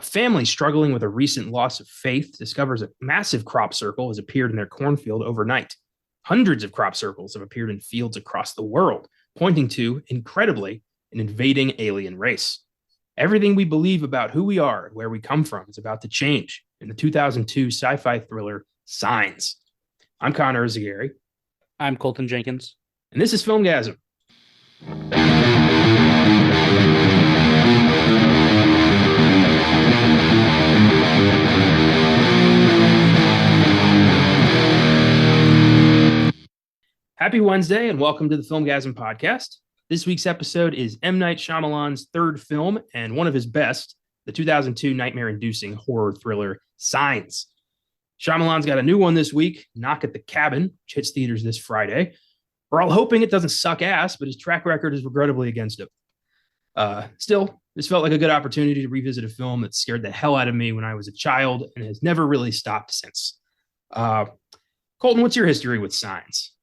A family struggling with a recent loss of faith discovers a massive crop circle has appeared in their cornfield overnight. Hundreds of crop circles have appeared in fields across the world, pointing to, incredibly, an invading alien race. Everything we believe about who we are and where we come from is about to change in the 2002 sci-fi thriller Signs. I'm Connor Eyzaguirre. I'm Colton Jenkins. And this is Filmgazm. Happy Wednesday and welcome to the Filmgazm podcast. This week's episode is M. Night Shyamalan's third film and one of his best, the 2002 nightmare-inducing horror thriller Signs. Shyamalan's got a new one this week, Knock at the Cabin, which hits theaters this Friday. We're all hoping it doesn't suck ass, but his track record is regrettably against him. Still, this felt like a good opportunity to revisit a film that scared the hell out of me when I was a child and has never really stopped since. Colton, what's your history with Signs?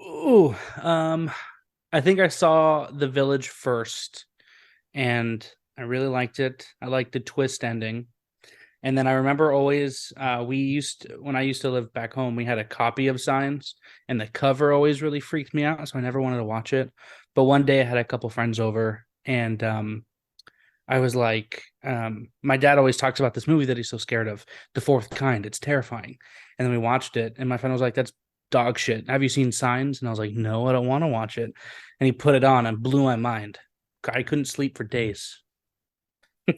Ooh, I think I saw The Village first, and I really liked it. I liked the twist ending. And then I remember always, when I used to live back home, we had a copy of Signs, and the cover always really freaked me out, so I never wanted to watch it. But one day I had a couple friends over, and I was like, my dad always talks about this movie that he's so scared of, The Fourth Kind. It's terrifying. And then we watched it, and my friend was like, that's dog shit. Have you seen Signs? And I was like, no, I don't want to watch it. And he put it on and blew my mind. I couldn't sleep for days.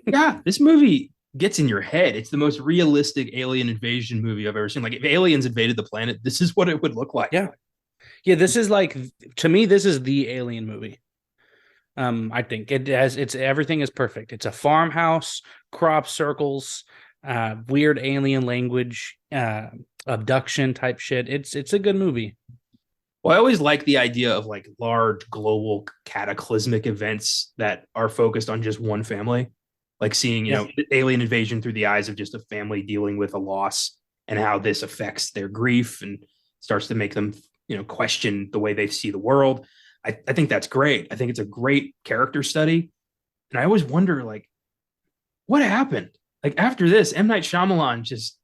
Yeah, this movie gets in your head. It's the most realistic alien invasion movie I've ever seen. Like, if aliens invaded the planet, this is what it would look like. Yeah. This is like, to me, this is the alien movie. I think it's everything is perfect. It's a farmhouse, crop circles, weird alien language, abduction type shit. It's a good movie. Well, I always like the idea of like large global cataclysmic events that are focused on just one family, like seeing, alien invasion through the eyes of just a family dealing with a loss and how this affects their grief and starts to make them, question the way they see the world. I think that's great. I think it's a great character study. And I always wonder, like, what happened? Like, after this, M. Night Shyamalan just,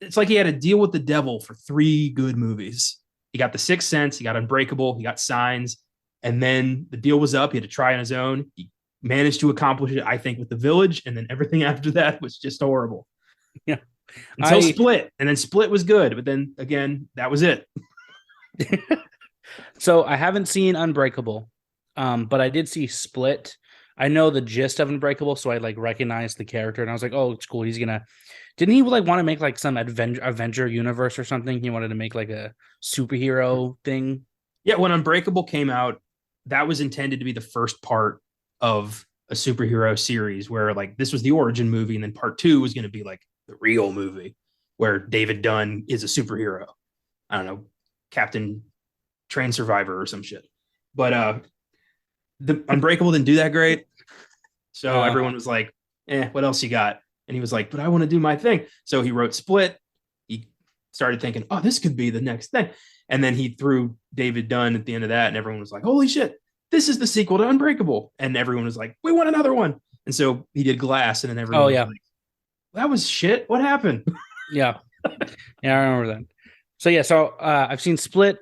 it's like he had to deal with the devil for 3 good movies. He got The Sixth Sense, he got Unbreakable, he got Signs, and then the deal was up. He had to try on his own. He managed to accomplish it, I think, with The Village, and then everything after that was just horrible. Yeah. Until Split, and then Split was good, but then, again, that was it. So I haven't seen Unbreakable, but I did see Split. I know the gist of Unbreakable, so I recognized the character, and I was like, "Oh, it's cool." Didn't he want to make some Avenger universe or something? He wanted to make a superhero thing. Yeah, when Unbreakable came out, that was intended to be the first part of a superhero series, where this was the origin movie, and then part 2 was going to be the real movie, where David Dunn is a superhero. I don't know, Captain Train Survivor or some shit. But the Unbreakable didn't do that great. So everyone was like, what else you got? And he was like, but I want to do my thing. So he wrote Split. He started thinking, oh, this could be the next thing. And then he threw David Dunn at the end of that. And everyone was like, holy shit, this is the sequel to Unbreakable. And everyone was like, we want another one. And so he did Glass. And then everyone was like, that was shit. What happened? Yeah. Yeah, I remember that. So I've seen Split,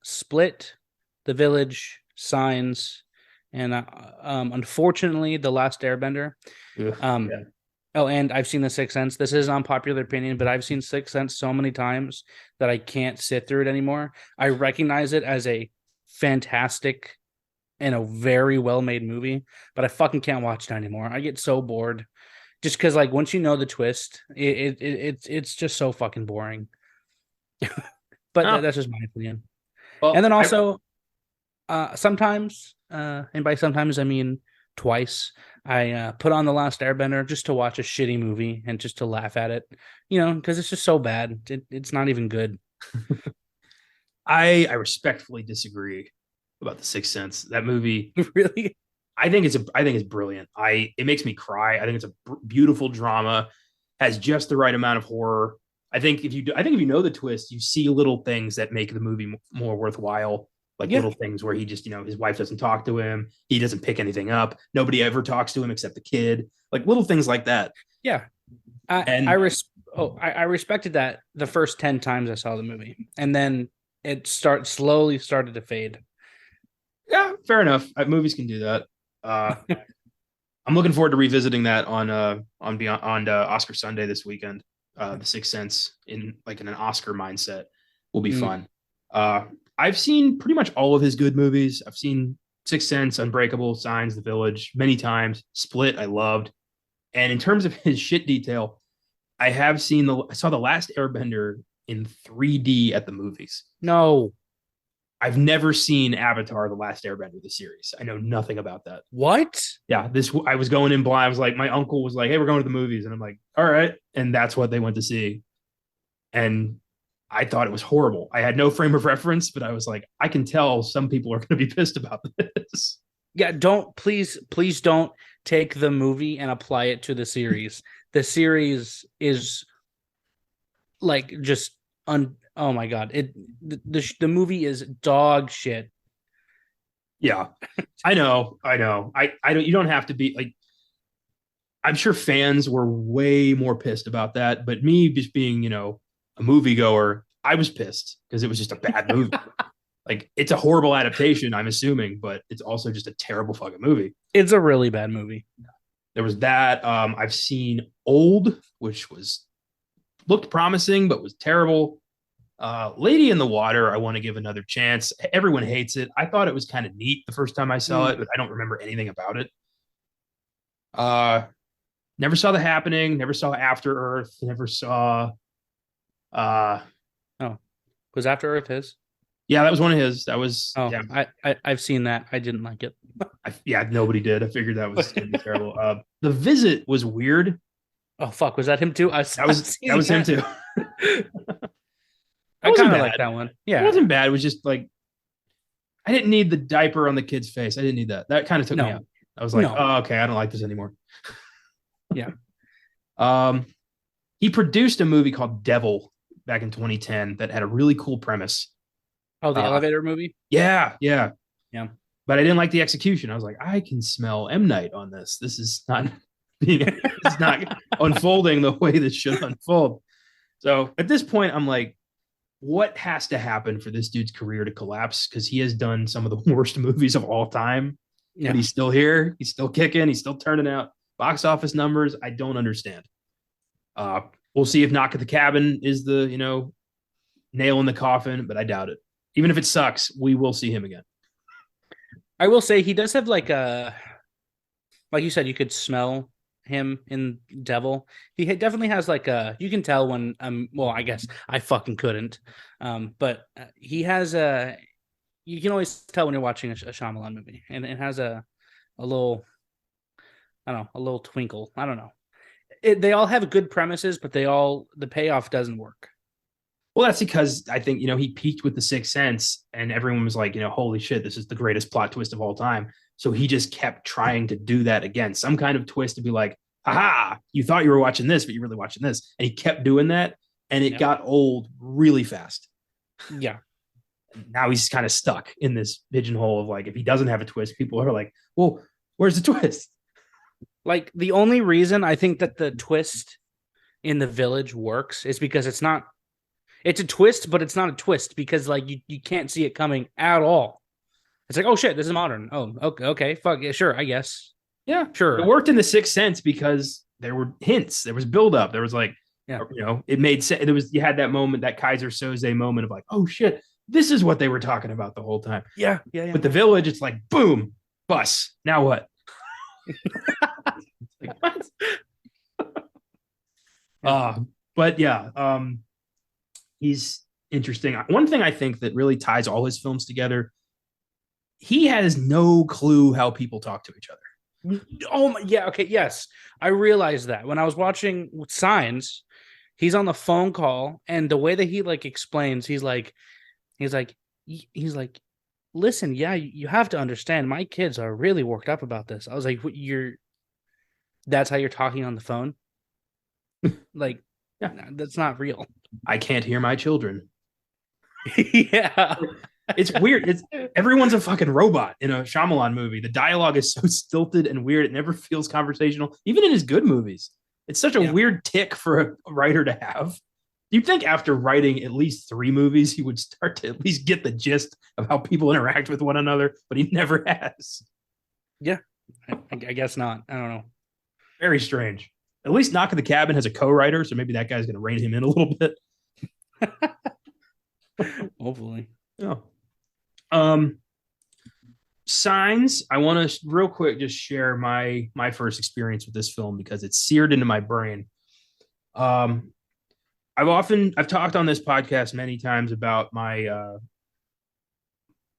Split, The Village, Signs, and unfortunately, The Last Airbender. Oh, and I've seen The Sixth Sense. This is an unpopular opinion, but I've seen Sixth Sense so many times that I can't sit through it anymore. I recognize it as a fantastic and a very well-made movie, but I fucking can't watch it anymore. I get so bored. Just because, once you know the twist, it's just so fucking boring. But that's just my opinion. Well, and then also, sometimes, and by sometimes I mean twice, I put on The Last Airbender just to watch a shitty movie and just to laugh at it, because it's just so bad. It's not even good. I respectfully disagree about The Sixth Sense. That movie, really. I think it's brilliant. It makes me cry. I think it's a beautiful drama, has just the right amount of horror. I think if you know the twist, you see little things that make the movie more worthwhile. Like little things where he just, his wife doesn't talk to him. He doesn't pick anything up. Nobody ever talks to him except the kid. Like little things like that. Yeah. I respected that the first 10 times I saw the movie. And then it slowly started to fade. Yeah, fair enough. Movies can do that. I'm looking forward to revisiting that on Beyond Oscar Sunday this weekend. The Sixth Sense in an Oscar mindset will be fun. I've seen pretty much all of his good movies. I've seen Sixth Sense, Unbreakable, Signs, The Village many times. Split, I loved. And in terms of his shit detail, I saw The Last Airbender in 3D at the movies. No. I've never seen Avatar: The Last Airbender, the series. I know nothing about that. What? Yeah, I was going in blind. I was like, my uncle was like, "Hey, we're going to the movies," and I'm like, "All right," and that's what they went to see. And I thought it was horrible. I had no frame of reference, but I was like, I can tell some people are going to be pissed about this. Yeah, please don't take the movie and apply it to the series. The series is like just oh my god. The movie is dog shit. Yeah. I know. I don't, you don't have to be like, I'm sure fans were way more pissed about that, but me just being, a moviegoer, I was pissed because it was just a bad movie. Like, it's a horrible adaptation, I'm assuming, but it's also just a terrible fucking movie. It's a really bad movie. There was that. I've seen Old, which looked promising, but was terrible. Lady in the Water, I want to give another chance. Everyone hates it. I thought it was kind of neat the first time I saw it, but I don't remember anything about it. Never saw The Happening. Never saw After Earth. Never saw. Was After Earth his? Yeah, that was one of his. That was. Oh, yeah. I've seen that. I didn't like it. Nobody did. I figured that was going to be terrible. The Visit was weird. Oh fuck, was that him too? That was him too. I kind of like that one. Yeah, it wasn't bad. It was just like I didn't need the diaper on the kid's face. I didn't need that. That kind of took me out. I was like, oh, okay, I don't like this anymore. Yeah. He produced a movie called Devil back in 2010 that had a really cool premise. Oh, the elevator movie? Yeah. But I didn't like the execution. I was like, I can smell M. Night on this. This is not it's not unfolding the way this should unfold. So at this point, I'm like, what has to happen for this dude's career to collapse? Because he has done some of the worst movies of all time. Yeah. But he's still here. He's still kicking. He's still turning out box office numbers. I don't understand. We'll see if Knock at the Cabin is the, nail in the coffin, but I doubt it. Even if it sucks, we will see him again. I will say he does have like you said, you could smell him in Devil. He definitely has like you can tell when well, I guess I fucking couldn't. But he has you can always tell when you're watching a Shyamalan movie, and it has a little, I don't know, a little twinkle. I don't know. They all have good premises, but the payoff doesn't work. Well, that's because I think, he peaked with The Sixth Sense and everyone was like, holy shit, this is the greatest plot twist of all time. So he just kept trying to do that again. Some kind of twist to be like, haha, you thought you were watching this, but you're really watching this. And he kept doing that. And it got old really fast. Yeah. Now he's kind of stuck in this pigeonhole of like, if he doesn't have a twist, people are like, well, where's the twist? Like, the only reason I think that the twist in The Village works is because it's a twist, but it's not a twist because like you can't see it coming at all. It's like, oh shit, this is modern. Oh, okay, fuck yeah, sure, I guess. Yeah, sure. It worked in The Sixth Sense because there were hints, there was buildup, there was like, it made sense. You had that moment, that Kaiser Soze moment of like, oh shit, this is what they were talking about the whole time. Yeah. With The Village, it's like, boom, bus. Now what? Like, what? But yeah, he's interesting. One thing I think that really ties all his films together, he has no clue how people talk to each other. Oh my, yeah, okay, yes. I realized that when I was watching Signs, he's on the phone call, and the way that he like explains, he's like, listen, yeah, you have to understand, my kids are really worked up about this. I was like, that's how you're talking on the phone? Like, yeah, that's not real. I can't hear my children. Yeah. It's weird. It's everyone's a fucking robot in a Shyamalan movie. The dialogue is so stilted and weird. It never feels conversational, even in his good movies. It's such a weird tick for a writer to have. You'd think after writing at least 3 movies, he would start to at least get the gist of how people interact with one another, but he never has. Yeah, I guess not. I don't know. Very strange. At least Knock at the Cabin has a co-writer, so maybe that guy's going to rein him in a little bit. Hopefully. Yeah. Signs. I want to real quick just share my first experience with this film because it's seared into my brain. I've talked on this podcast many times about my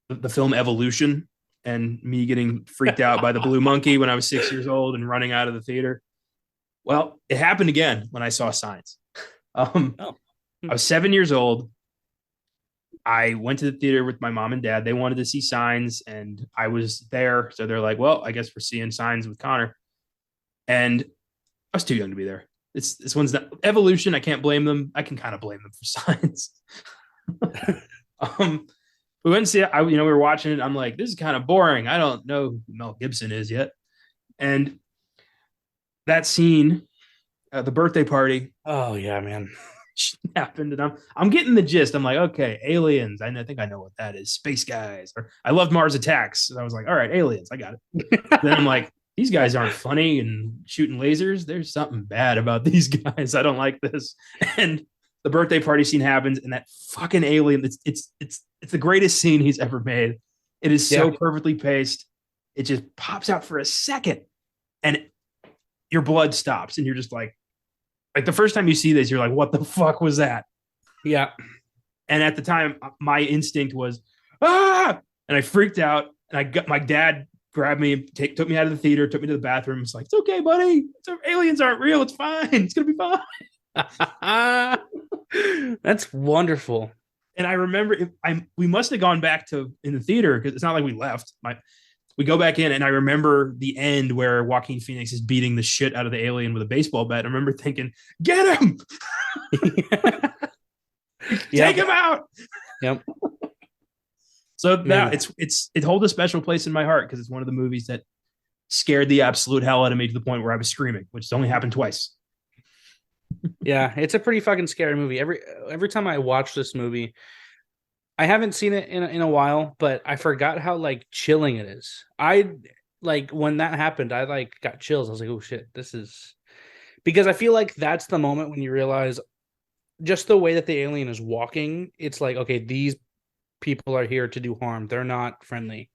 the film Evolution and me getting freaked out by the blue monkey when I was 6 years old and running out of the theater. Well, it happened again when I saw Signs. I was 7 years old. I went to the theater with my mom and dad. They wanted to see Signs, and I was there. So they're like, well, I guess we're seeing Signs with Connor. And I was too young to be there. This one's not Evolution. I can't blame them. I can kind of blame them for Signs. We went and see it. We were watching it. I'm like, this is kind of boring. I don't know who Mel Gibson is yet. And that scene at the birthday party. Oh yeah, man. Happened, and I'm getting the gist. I'm like, okay, aliens. I think I know what that is. Space guys. Or I loved Mars Attacks. And I was like, all right, aliens. I got it. Then I'm like, these guys aren't funny and shooting lasers. There's something bad about these guys. I don't like this. And the birthday party scene happens, and that fucking alien. It's the greatest scene he's ever made. It is so perfectly paced. It just pops out for a second, and your blood stops, and you're just like the first time you see this, you're like, what the fuck was that? Yeah. And at the time, my instinct was, and I freaked out, and I got my dad grabbed me, took me out of the theater, took me to the bathroom. It's like, it's okay, buddy. Aliens aren't real. It's fine. It's going to be fine. That's wonderful. And I remember we must have gone back in the theater because it's not like we left. We go back in, and I remember the end where Joaquin Phoenix is beating the shit out of the alien with a baseball bat. I remember thinking, get him! Take him out! Yep. So now it holds a special place in my heart because it's one of the movies that scared the absolute hell out of me to the point where I was screaming, which has only happened twice. Yeah, it's a pretty fucking scary movie. Every time I watch this movie, I haven't seen it in a while, but I forgot how like chilling it is. I like when that happened, I like got chills. I was like, oh shit, this is because I feel like that's the moment when you realize just the way that the alien is walking, it's like, okay, these people are here to do harm. They're not friendly.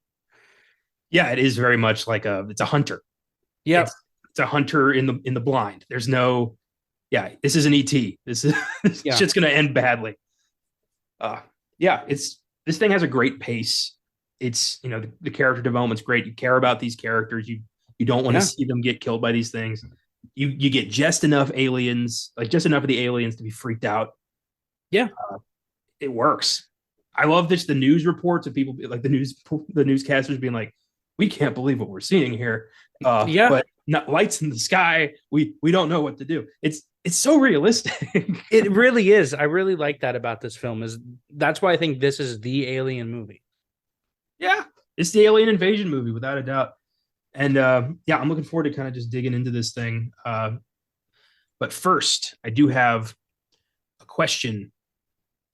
Yeah, it is very much like it's a hunter. Yeah. It's a hunter in the blind. There's no, this is an ET. This shit's gonna end badly. This thing has a great pace. It's the character development's great. You care about these characters. You don't want to see them get killed by these things. You get just enough aliens, like just enough of the aliens to be freaked out. Yeah, it works. I love the news reports of people like the newscasters being like, we can't believe what we're seeing here. But not lights in the sky. We don't know what to do. It's so realistic. It really is. I really like that about this film. That's why I think this is the alien movie. Yeah, it's the alien invasion movie without a doubt. And I'm looking forward to kind of just digging into this thing. But first, I do have a question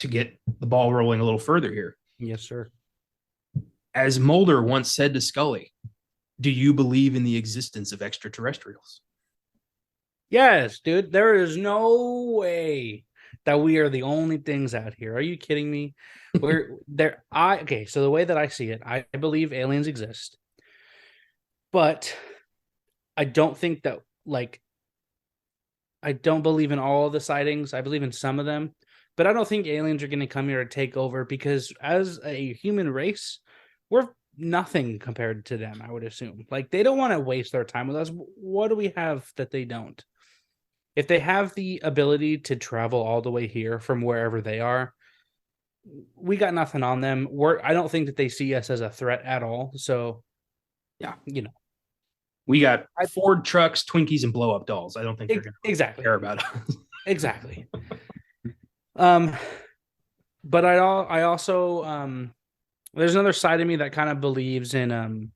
to get the ball rolling a little further here. Yes, sir. As Mulder once said to Scully, do you believe in the existence of extraterrestrials? Yes, dude. There is no way that we are the only things out here. Are you kidding me? We're there. Okay, so the way that I see it, I believe aliens exist. But I don't think that I don't believe in all of the sightings. I believe in some of them, but I don't think aliens are going to come here to take over because as a human race, we're nothing compared to them, I would assume. Like they don't want to waste their time with us. What do we have that they don't? If they have the ability to travel all the way here from wherever they are, we got nothing on them. I don't think that they see us as a threat at all. So, yeah, we got Ford trucks, Twinkies, and blow up dolls. I don't think they're going to care about us. Exactly. But I also There's another side of me that kind of believes in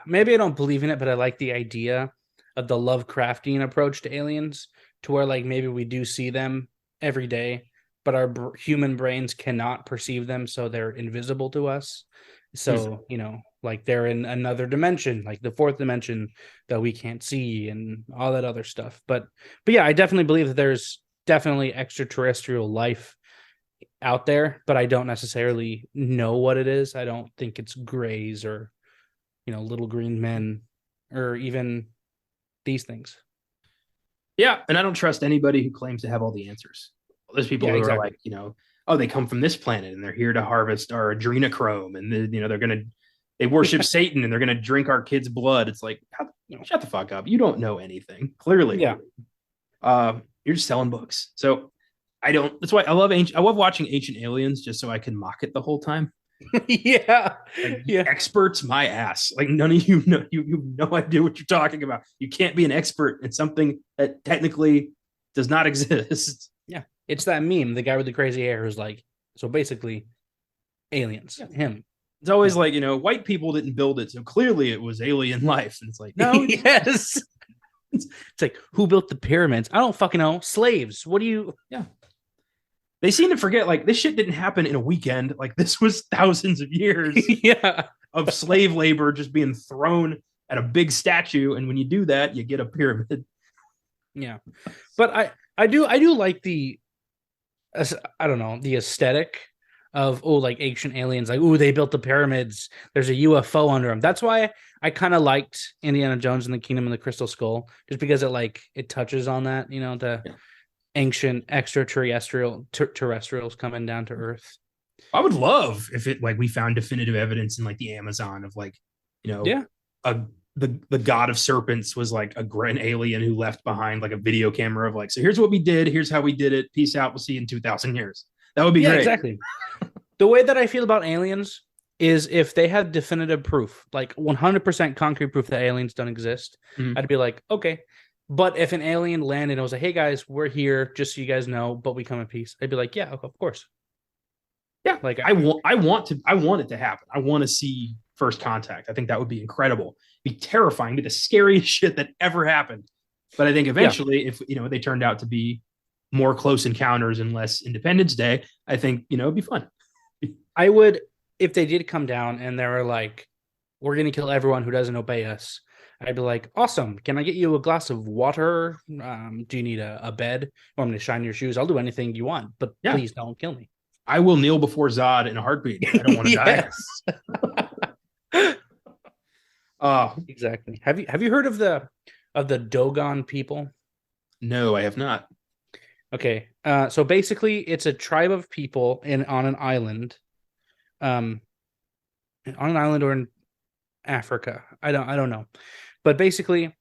maybe I don't believe in it, but I like the idea of the Lovecraftian approach to aliens, to where like maybe we do see them every day, but our human brains cannot perceive them, so they're invisible to us. So, like they're in another dimension, like the fourth dimension that we can't see and all that other stuff. But yeah, I definitely believe that there's definitely extraterrestrial life out there, but I don't necessarily know what it is. I don't think it's grays or, little green men or even these things. Yeah, and I don't trust anybody who claims to have all the answers. There's people who are like, oh, they come from this planet and they're here to harvest our adrenochrome, and they worship Satan and they're gonna drink our kids' blood. It's like, shut the fuck up. You don't know anything. Clearly, yeah. You're just selling books. So I don't. That's why I love watching Ancient Aliens, just so I can mock it the whole time. Yeah. Like, experts, my ass. Like, none of you know, you have no idea what you're talking about. You can't be an expert in something that technically does not exist. Yeah. It's that meme, the guy with the crazy hair who's like, so basically aliens. Yeah. Him. It's always like, white people didn't build it, so clearly it was alien life. And it's like, no. Yes. It's like, who built the pyramids? I don't fucking know. Slaves. What do you? Yeah. They seem to forget, like, this shit didn't happen in a weekend. Like, this was thousands of years of slave labor just being thrown at a big statue. And when you do that, you get a pyramid. Yeah. But I do like the, I don't know, the aesthetic of, like ancient aliens, like, they built the pyramids. There's a UFO under them. That's why I kind of liked Indiana Jones and the Kingdom of the Crystal Skull, just because it touches on that, ancient terrestrials coming down to Earth. I would love if we found definitive evidence in like the Amazon of like, the god of serpents was like an alien who left behind like a video camera of like, so here's what we did, here's how we did it, peace out, we'll see you in 2,000 years. That would be great. Exactly. The way that I feel about aliens is if they had definitive proof, like 100% concrete proof that aliens don't exist, I'd be like, okay. But if an alien landed and was like, hey guys, we're here, just so you guys know, but we come in peace, I'd be like, yeah, of course. Yeah. Like I want it to happen. I want to see first contact. I think that would be incredible. Be terrifying, be the scariest shit that ever happened. But I think eventually, if they turned out to be more close encounters and less Independence Day, I think it'd be fun. I would, if they did come down and they were like, we're gonna kill everyone who doesn't obey us, I'd be like, awesome. Can I get you a glass of water? Do you need a bed? Want me to shine your shoes? I'll do anything you want, but please don't kill me. I will kneel before Zod in a heartbeat. I don't want to die. Exactly. Have you heard of the Dogon people? No, I have not. Okay. So basically it's a tribe of people on an island. On an island or in Africa. I don't know. But basically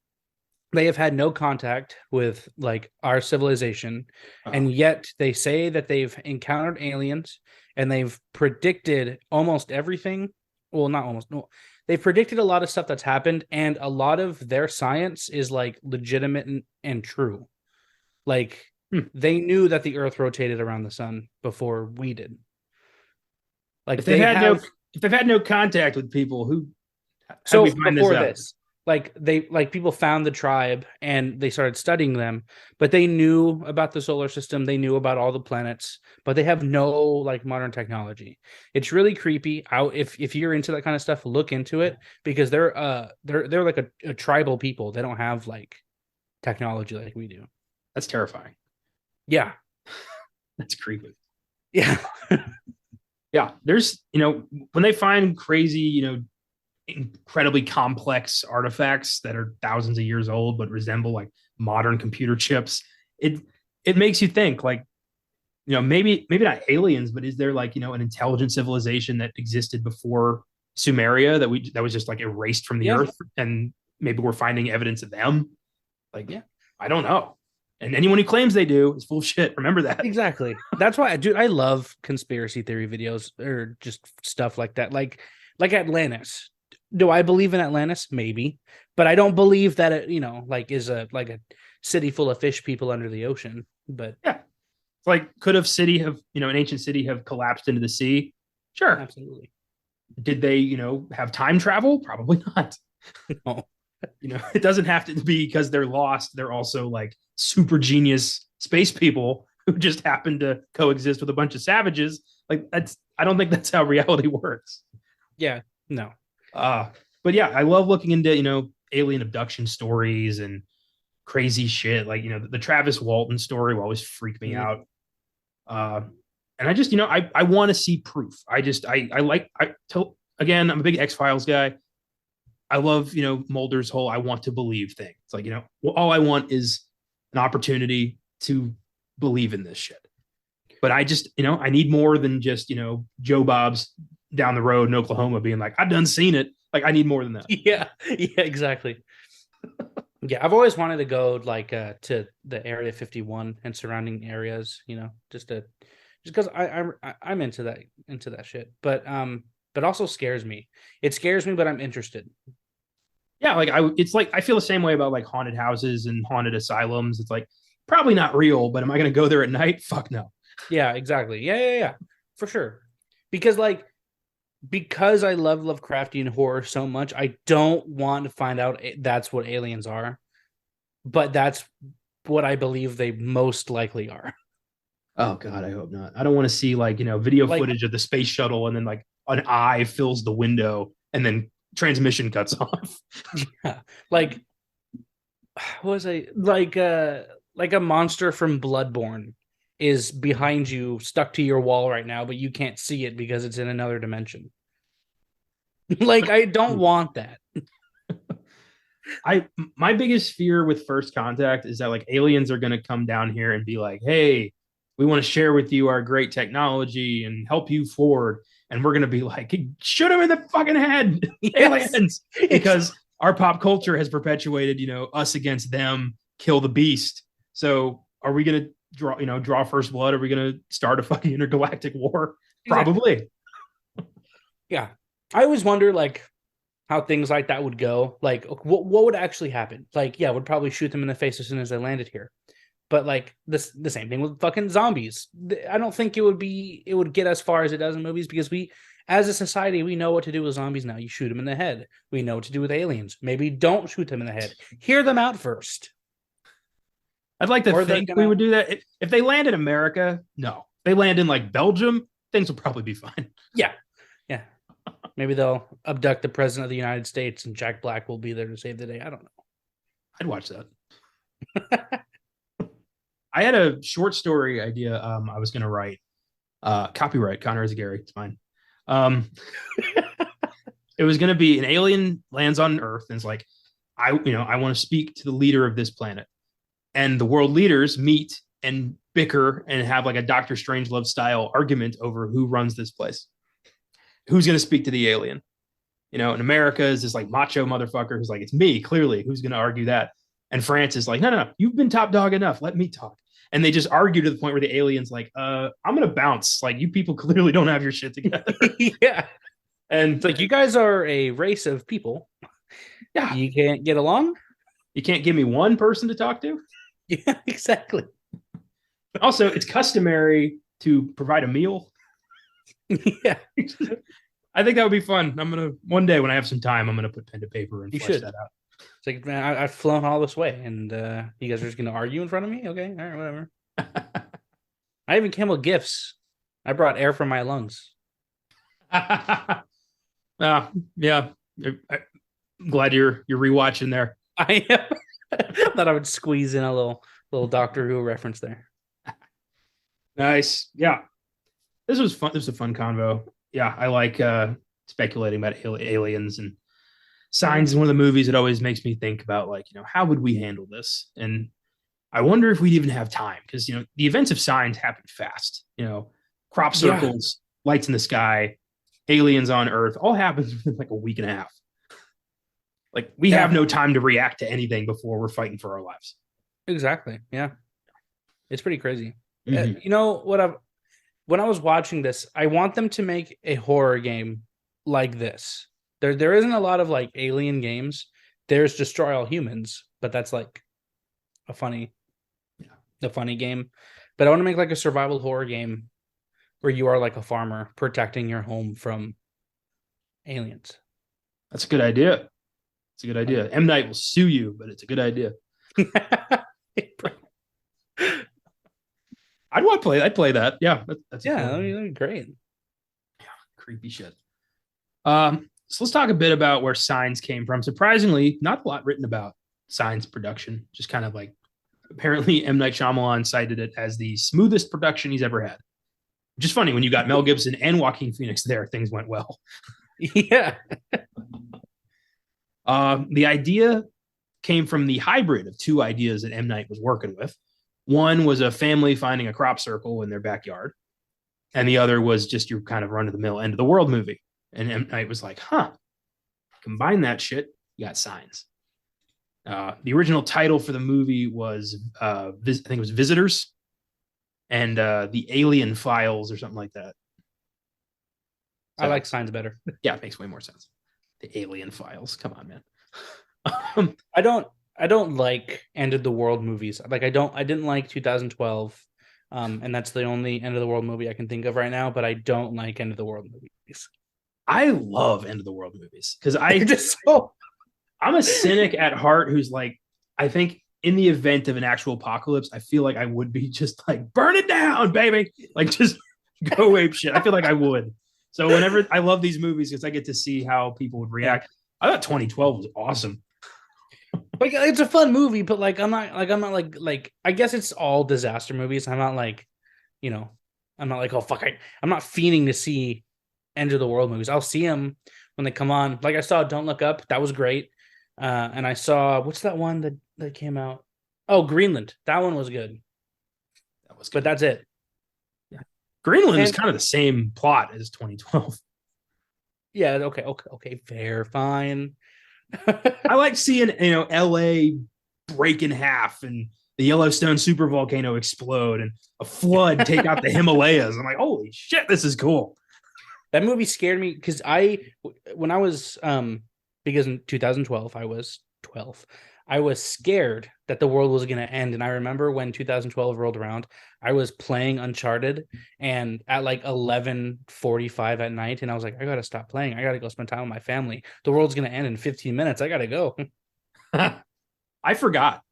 they have had no contact with like our civilization, and yet they say that they've encountered aliens and they've predicted almost everything. Well, not almost. No, they've predicted a lot of stuff that's happened, and a lot of their science is like legitimate and true. Like they knew that the Earth rotated around the sun before we did. Like if they've had no contact with people who. So before this, people found the tribe and they started studying them, but they knew about the solar system, they knew about all the planets, but they have no like modern technology. It's really creepy. If you're into that kind of stuff, look into it, because they're like a tribal people. They don't have like technology like we do. That's terrifying. Yeah. That's creepy. Yeah. Yeah. There's, when they find crazy, incredibly complex artifacts that are thousands of years old but resemble like modern computer chips, it makes you think like, maybe not aliens, but is there like, an intelligent civilization that existed before Sumeria that was just like erased from the earth, and maybe we're finding evidence of them? Like, I don't know. And anyone who claims they do is full of shit. Remember that. Exactly. That's why, dude, I love conspiracy theory videos or just stuff like that. Like Atlantis. Do I believe in Atlantis? Maybe, but I don't believe that it, is a city full of fish people under the ocean. But It's like, could have city have, an ancient city have collapsed into the sea? Sure. Absolutely. Did they, have time travel? Probably not. No. It doesn't have to be because they're lost. They're also like super genius space people who just happen to coexist with a bunch of savages. Like I don't think that's how reality works. Yeah, no. But yeah, I love looking into, alien abduction stories and crazy shit. Like, the Travis Walton story will always freak me out. And I just, I want to see proof. Again, I'm a big X-Files guy. I love, Mulder's whole I want to believe thing. It's like, all I want is an opportunity to believe in this shit. But I just, I need more than just, Joe Bob's down the road in Oklahoma being like, I've done seen it. Like, I need more than that. Yeah, exactly. Yeah, I've always wanted to go like to the Area 51 and surrounding areas, just because I'm into that shit. But also scares me. It scares me, but I'm interested. Yeah, like I feel the same way about like haunted houses and haunted asylums. It's like probably not real, but am I going to go there at night? Fuck no. Yeah, exactly. Yeah, for sure. Because I love Lovecraftian horror so much, I don't want to find out that's what aliens are, but that's what I believe they most likely are. Oh God, I hope not. I don't want to see like, video footage of the space shuttle and then like an eye fills the window and then transmission cuts off. Yeah. Like what was I like a monster from Bloodborne is behind you stuck to your wall right now, but you can't see it because it's in another dimension. Like I don't want that. My biggest fear with First Contact is that like aliens are going to come down here and be like, hey, we want to share with you our great technology and help you forward. And we're going to be like, shoot him in the fucking head, aliens, because our pop culture has perpetuated, us against them, kill the beast. So are we going to draw first blood? Are we going to start a fucking intergalactic war? Probably. Yeah. I always wonder like how things like that would go. Like what would actually happen? Like, yeah, would probably shoot them in the face as soon as they landed here. But like the same thing with fucking zombies. I don't think it would get as far as it does in movies because we, as a society, we know what to do with zombies now. You shoot them in the head. We know what to do with aliens. Maybe don't shoot them in the head. Hear them out first. I'd like to think we would do that. If they land in America, no. If they land in like Belgium, things will probably be fine. Yeah. Maybe they'll abduct the president of the United States and Jack Black will be there to save the day. I don't know. I'd watch that. I had a short story idea I was going to write. Copyright, Connor Eyzaguirre. It's mine. It was going to be an alien lands on Earth and it's like, I want to speak to the leader of this planet. And the world leaders meet and bicker and have like a Doctor Strangelove style argument over who runs this place. Who's going to speak to the alien? In America is this like macho motherfucker who's like, it's me, clearly. Who's going to argue that? And France is like, no, you've been top dog enough. Let me talk. And they just argue to the point where the alien's like, I'm going to bounce. Like, you people clearly don't have your shit together. Yeah. And it's like, you guys are a race of people. Yeah. You can't get along. You can't give me one person to talk to. Yeah, exactly. Also, it's customary to provide a meal. Yeah. I think that would be fun. One day when I have some time, I'm going to put pen to paper and flesh that out. It's like, man, I've flown all this way and you guys are just going to argue in front of me? Okay. All right, whatever. I even came with gifts. I brought air from my lungs. Yeah. I'm glad you're rewatching there. I thought I would squeeze in a little Doctor Who reference there. Nice. Yeah. This was fun. This was a fun convo. Yeah, I like speculating about aliens and signs in one of the movies. It always makes me think about like, how would we handle this? And I wonder if we'd even have time because, the events of Signs happen fast. Crop circles, lights in the sky, aliens on Earth, all happens within like a week and a half. Like we have no time to react to anything before we're fighting for our lives. Exactly. Yeah. It's pretty crazy. Mm-hmm. When I was watching this, I want them to make a horror game like this. There isn't a lot of like alien games. There's Destroy All Humans, but that's like a funny game. But I want to make like a survival horror game where you are like a farmer protecting your home from aliens. That's a good idea. It's a good idea. M. Night will sue you, but it's a good idea. I'd play that. Yeah, that's yeah, that'd be great. Yeah, creepy shit. So let's talk a bit about where Signs came from. Surprisingly, not a lot written about Signs production. Just kind of like apparently M. Night Shyamalan cited it as the smoothest production he's ever had. Which is funny when you got Mel Gibson and Joaquin Phoenix there, things went well. Yeah. The idea came from the hybrid of two ideas that M. Night was working with. One was a family finding a crop circle in their backyard, and the other was just your kind of run of the mill end of the world movie. And M. Night was like, combine that shit, you got Signs. The original title for the movie was, I think it was Visitors and the Alien Files or something like that. So, I like Signs better. Yeah, it makes way more sense. The Alien Files. Come on, man. I don't like end of the world movies. Like I didn't like 2012. And that's the only end of the world movie I can think of right now, but I don't like end of the world movies. I love end of the world movies because I'm a cynic at heart who's like, I think in the event of an actual apocalypse, I feel like I would be just like, burn it down, baby. Like just go ape shit. I feel like I would. So whenever I love these movies because I get to see how people would react. I thought 2012 was awesome. Like it's a fun movie, but like I'm not like I guess it's all disaster movies. I'm not like, I'm not like, oh fuck, I'm not fiending to see end of the world movies. I'll see them when they come on. Like I saw Don't Look Up, that was great. And I saw what's that one that came out? Oh, Greenland. That one was good. That was good. But that's it. Yeah. Greenland is kind of the same plot as 2012. Yeah, okay, fair, fine. I like seeing, LA break in half and the Yellowstone supervolcano explode and a flood take out the Himalayas. I'm like, holy shit, this is cool. That movie scared me because when I was because in 2012 I was 12. I was scared that the world was going to end. And I remember when 2012 rolled around, I was playing Uncharted and at like 11:45 at night. And I was like, I got to stop playing. I got to go spend time with my family. The world's going to end in 15 minutes. I got to go. I forgot.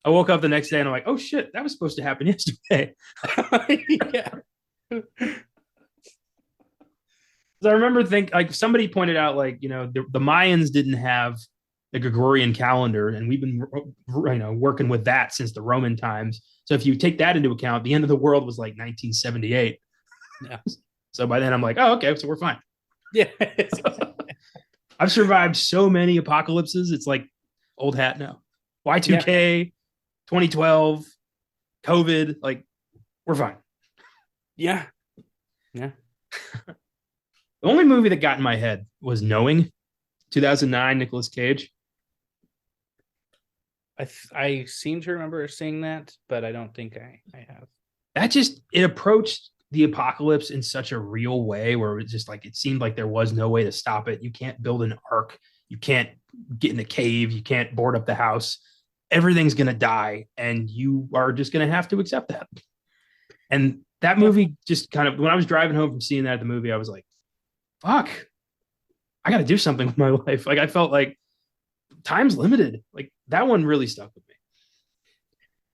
I woke up the next day and I'm like, oh shit, that was supposed to happen yesterday. Yeah. I remember like somebody pointed out, like, the Mayans didn't have the Gregorian calendar, and we've been working with that since the Roman times. So if you take that into account, the end of the world was like 1978. Yeah. So by then I'm like, oh, okay, so we're fine. Yeah. I've survived so many apocalypses. It's like old hat now. Y2K, 2012, COVID, like we're fine. Yeah. Yeah. The only movie that got in my head was Knowing, 2009, Nicolas Cage. I seem to remember seeing that, but I don't think I have. It approached the apocalypse in such a real way where it just like, it seemed like there was no way to stop it. You can't build an ark. You can't get in the cave. You can't board up the house. Everything's going to die. And you are just going to have to accept that. And that movie just kind of, when I was driving home from seeing that at the movie, I was like, fuck, I got to do something with my life. Like I felt like time's limited. Like that one really stuck with me.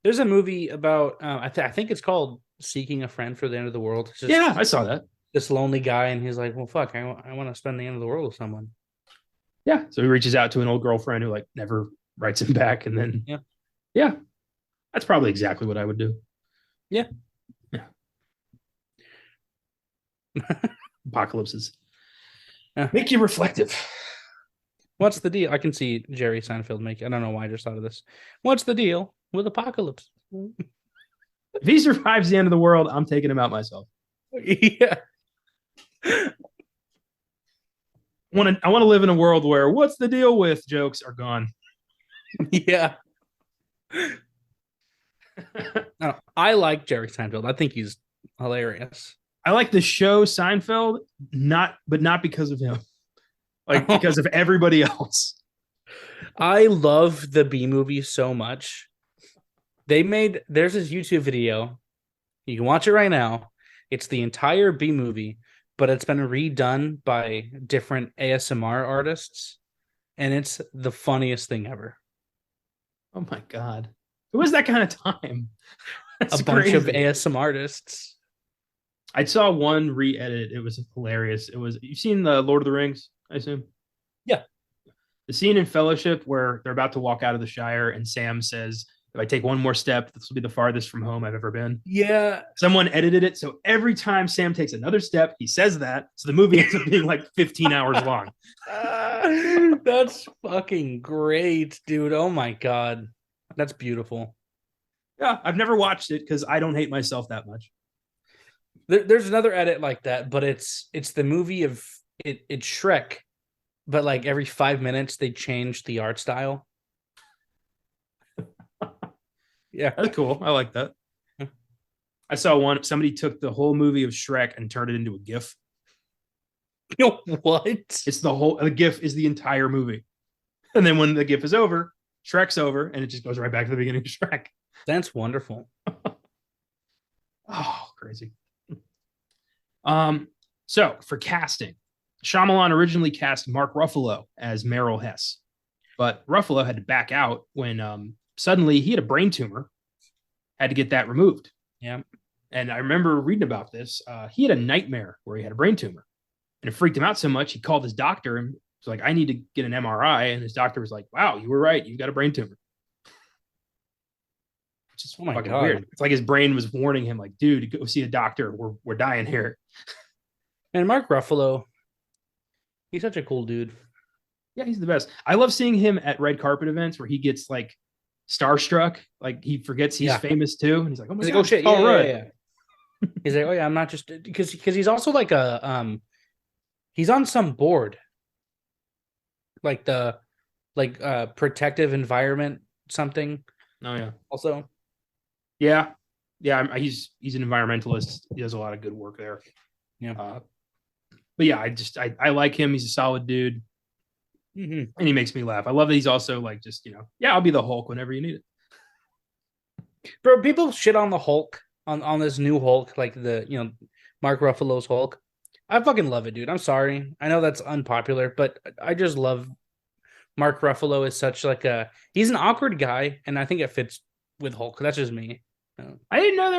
There's a movie about, I think it's called Seeking a Friend for the End of the World. Yeah, I saw that. This lonely guy, and he's like, well, fuck, I want to spend the end of the world with someone. Yeah. So he reaches out to an old girlfriend who like never writes him back. And then, yeah, that's probably exactly what I would do. Yeah. Yeah. Apocalypses. Make you reflective. What's the deal? I can see Jerry Seinfeld make. I don't know why I just thought of this. What's the deal with apocalypse? If he survives the end of the world, I'm taking him out myself. Yeah. I want to live in a world where what's the deal with jokes are gone. Yeah. No, I like Jerry Seinfeld. I think he's hilarious. I like the show Seinfeld, but not because of him. Like because of everybody else. I love the B movie so much. There's this YouTube video You can watch it right now. It's the entire B movie, but it's been redone by different ASMR artists, and it's the funniest thing ever. Oh my god, who was that kind of time? A That's bunch of crazy. ASMR artists. I saw one re-edit. It was hilarious. It was, you've seen the Lord of the Rings, I assume. Yeah. The scene in Fellowship where they're about to walk out of the Shire and Sam says, "If I take one more step, this will be the farthest from home I've ever been." Yeah. Someone edited it so every time Sam takes another step, he says that. So the movie ends up being like 15 hours long. That's fucking great, dude. Oh my god. That's beautiful. Yeah, I've never watched it because I don't hate myself that much. There's another edit like that, but it's the movie of it's Shrek, but like every 5 minutes they change the art style. Yeah. That's cool. I like that. I saw one, somebody took the whole movie of Shrek and turned it into a GIF. What? It's the GIF is the entire movie. And then when the GIF is over, Shrek's over, and it just goes right back to the beginning of Shrek. That's wonderful. Oh, crazy. So for casting, Shyamalan originally cast Mark Ruffalo as Merrill Hess, but Ruffalo had to back out when suddenly he had a brain tumor, had to get that removed. Yeah. And I remember reading about this. He had a nightmare where he had a brain tumor, and it freaked him out so much he called his doctor and was like, "I need to get an MRI." And his doctor was like, "Wow, you were right. You've got a brain tumor." Which is fucking weird. It's like his brain was warning him, like, "Dude, go see a doctor. We're dying here." And Mark Ruffalo, he's such a cool dude. Yeah, he's the best. I love seeing him at red carpet events where he gets like starstruck, like he forgets he's famous too, and he's like, "Oh my god, oh shit, all right." Yeah. He's like, "Oh yeah, I'm not just because he's also like a he's on some board, like the protective environment something." Oh yeah. Also, yeah, he's an environmentalist. He does a lot of good work there. Yeah. But yeah, I like him. He's a solid dude. Mm-hmm. And he makes me laugh. I love that he's also like, just, I'll be the Hulk whenever you need it. Bro, people shit on the Hulk, on this new Hulk, like the Mark Ruffalo's Hulk. I fucking love it, dude. I'm sorry. I know that's unpopular, but I just love Mark Ruffalo. Is such like he's an awkward guy, and I think it fits with Hulk. That's just me. I didn't know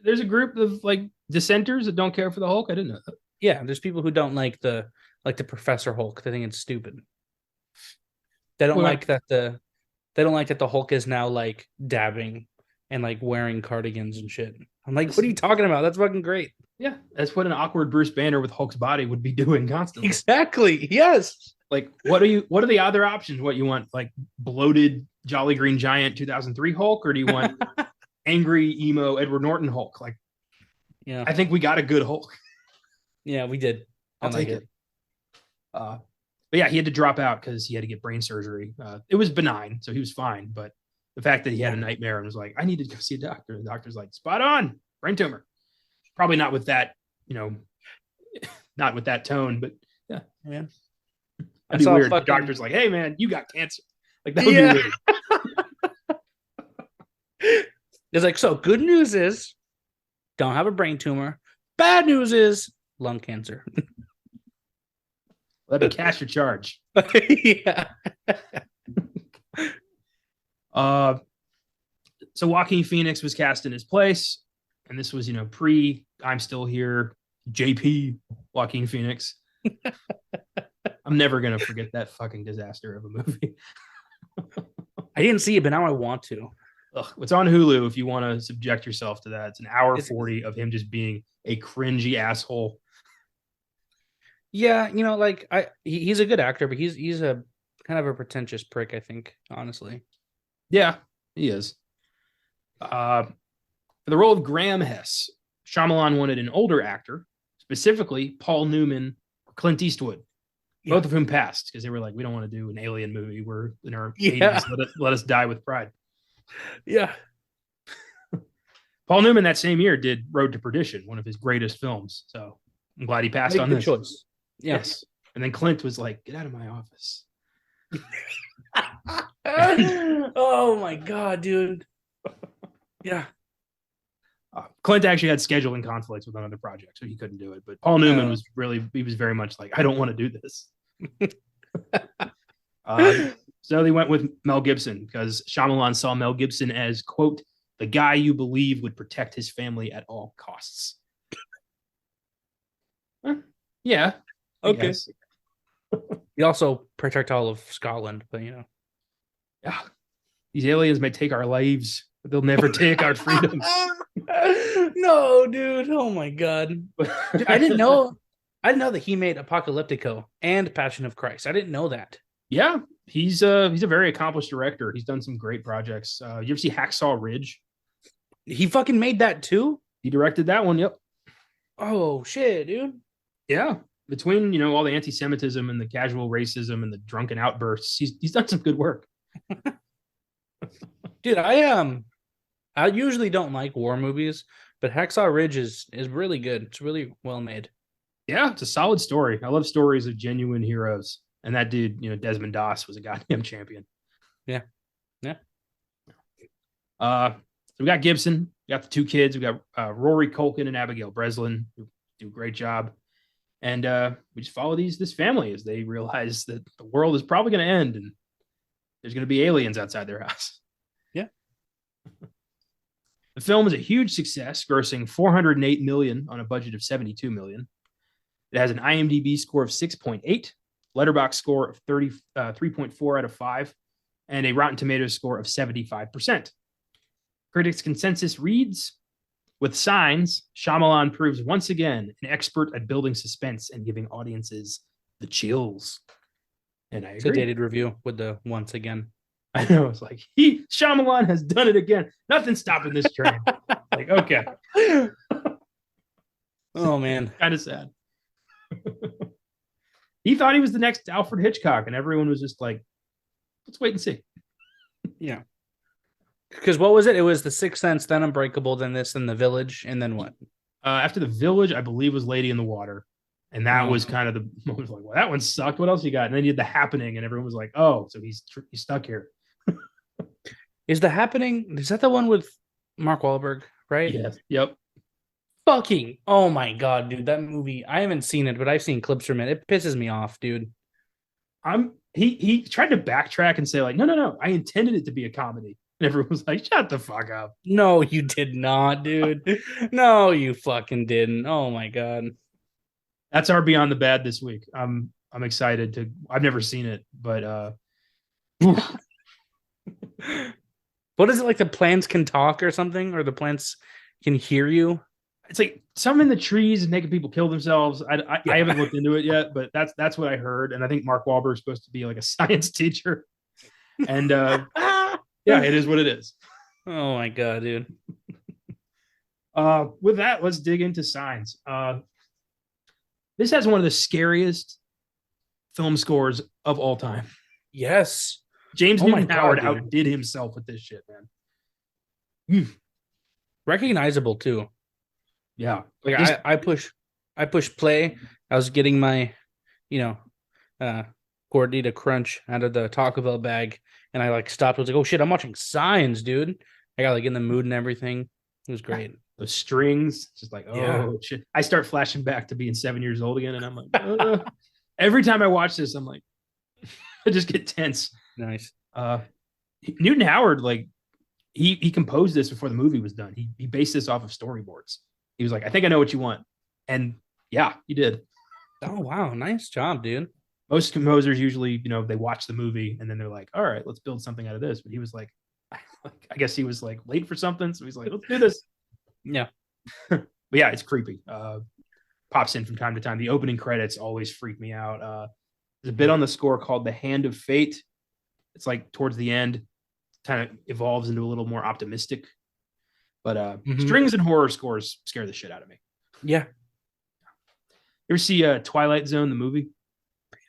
there's a group of like dissenters that don't care for the Hulk. I didn't know that. Yeah, there's people who don't like the Professor Hulk. They think it's stupid. They don't like that the Hulk is now like dabbing and like wearing cardigans and shit. I'm like, what are you talking about? That's fucking great. Yeah, that's what an awkward Bruce Banner with Hulk's body would be doing constantly. Exactly. Yes. Like, what are the other options? What you want, like bloated Jolly Green Giant 2003 Hulk, or do you want angry emo Edward Norton Hulk? Like, yeah, I think we got a good Hulk. Yeah, we did. I'll take it. But yeah, he had to drop out because he had to get brain surgery. It was benign, so he was fine. But the fact that he had a nightmare and was like, "I need to go see a doctor," and the doctor's like, "Spot on, brain tumor." Probably not with that, not with that tone, but yeah. Yeah. That'd be weird. The doctor's like, "Hey man, you got cancer." Like, that would be weird. It's like, so good news is don't have a brain tumor. Bad news is lung cancer. That'd be cash or charge. Yeah. So Joaquin Phoenix was cast in his place, and this was, pre I'm Still Here, JP Joaquin Phoenix. I'm never gonna forget that fucking disaster of a movie. I didn't see it, but now I want to. It's on Hulu if you want to subject yourself to that. It's an hour 40 of him just being a cringy asshole. Yeah, he's a good actor, but he's a kind of a pretentious prick, I think, honestly. Yeah, he is. For the role of Graham Hess, Shyamalan wanted an older actor, specifically Paul Newman or Clint Eastwood, both of whom passed because they were like, "We don't want to do an alien movie. We're in our 80s. Let us die with pride." Yeah. Paul Newman that same year did Road to Perdition, one of his greatest films. So I'm glad he passed on this. Choice. Yes. And then Clint was like, "Get out of my office." Oh my god, dude. Yeah. Clint actually had scheduling conflicts with another project, so he couldn't do it. But Paul Newman was very much like, I don't want to do this. So they went with Mel Gibson because Shyamalan saw Mel Gibson as, quote, the guy you believe would protect his family at all costs. Yeah. Okay. We also protect all of Scotland, but Yeah. These aliens may take our lives, but they'll never take our freedoms. No, dude. Oh my god. Dude, I didn't know that he made Apocalyptico and Passion of Christ. I didn't know that. Yeah, he's a very accomplished director. He's done some great projects. You ever see Hacksaw Ridge? He fucking made that too? He directed that one, yep. Oh shit, dude. Yeah. Between, all the anti-Semitism and the casual racism and the drunken outbursts, he's done some good work. Dude, I usually don't like war movies, but Hacksaw Ridge is really good. It's really well made. Yeah, it's a solid story. I love stories of genuine heroes. And that dude, Desmond Doss was a goddamn champion. Yeah. Yeah. So we got Gibson, we got the two kids, we got Rory Culkin and Abigail Breslin, who do a great job. And we just follow this family as they realize that the world is probably going to end and there's going to be aliens outside their house. Yeah. The film is a huge success, grossing $408 million on a budget of $72 million. It has an IMDb score of 6.8, Letterboxd score of 3.4 out of 5, and a Rotten Tomatoes score of 75%. Critics' consensus reads, with Signs, Shyamalan proves once again an expert at building suspense and giving audiences the chills. And I agree. It's a dated review with the once again. I know. It's like, Shyamalan has done it again. Nothing's stopping this train. Like, okay. Oh, man. Kind of sad. He thought he was the next Alfred Hitchcock, and everyone was just like, let's wait and see. Yeah. Because what was it? It was The Sixth Sense, then Unbreakable, then this, then The Village, and then what? After The Village, I believe, was Lady in the Water. And that was kind of the moment, like, well, that one sucked. What else you got? And then you had The Happening, and everyone was like, oh, so he's stuck here. Is The Happening, is that the one with Mark Wahlberg, right? Yes. Yep. Fucking, oh my god, dude, that movie, I haven't seen it, but I've seen clips from it. It pisses me off, dude. He tried to backtrack and say, like, no, I intended it to be a comedy. And everyone was like, shut the fuck up. No, you did not, dude. No, you fucking didn't. Oh my god. That's our Beyond the Bad this week. I'm excited to. I've never seen it, but what is it, like the plants can talk or something, or the plants can hear you? It's like some in the trees and making people kill themselves. I haven't looked into it yet, but that's what I heard. And I think Mark Wahlberg is supposed to be like a science teacher. And yeah, it is what it is. Oh my god, dude. With that, let's dig into Signs. This has one of the scariest film scores of all time. Yes. James Newton Howard outdid himself with this shit, man. Recognizable too. Yeah. Like I push play. I was getting my, Gordita Crunch out of the Taco Bell bag, and I like stopped. I was like, oh shit, I'm watching Signs, dude. I got like in the mood and everything. It was great. Those strings, just like, shit. I start flashing back to being 7 years old again, and I'm like, every time I watch this, I'm like, I just get tense. Nice. Newton Howard, like, he composed this before the movie was done. He based this off of storyboards. He was like, I think I know what you want. And yeah, he did. Oh, wow. Nice job, dude. Most composers usually, they watch the movie and then they're like, all right, let's build something out of this. But he was like, I guess he was like late for something. So he's like, let's do this. Yeah. But yeah, it's creepy. Pops in from time to time. The opening credits always freak me out. There's a bit on the score called The Hand of Fate. It's like towards the end, kind of evolves into a little more optimistic. But strings and horror scores scare the shit out of me. Yeah. You ever see Twilight Zone, the movie?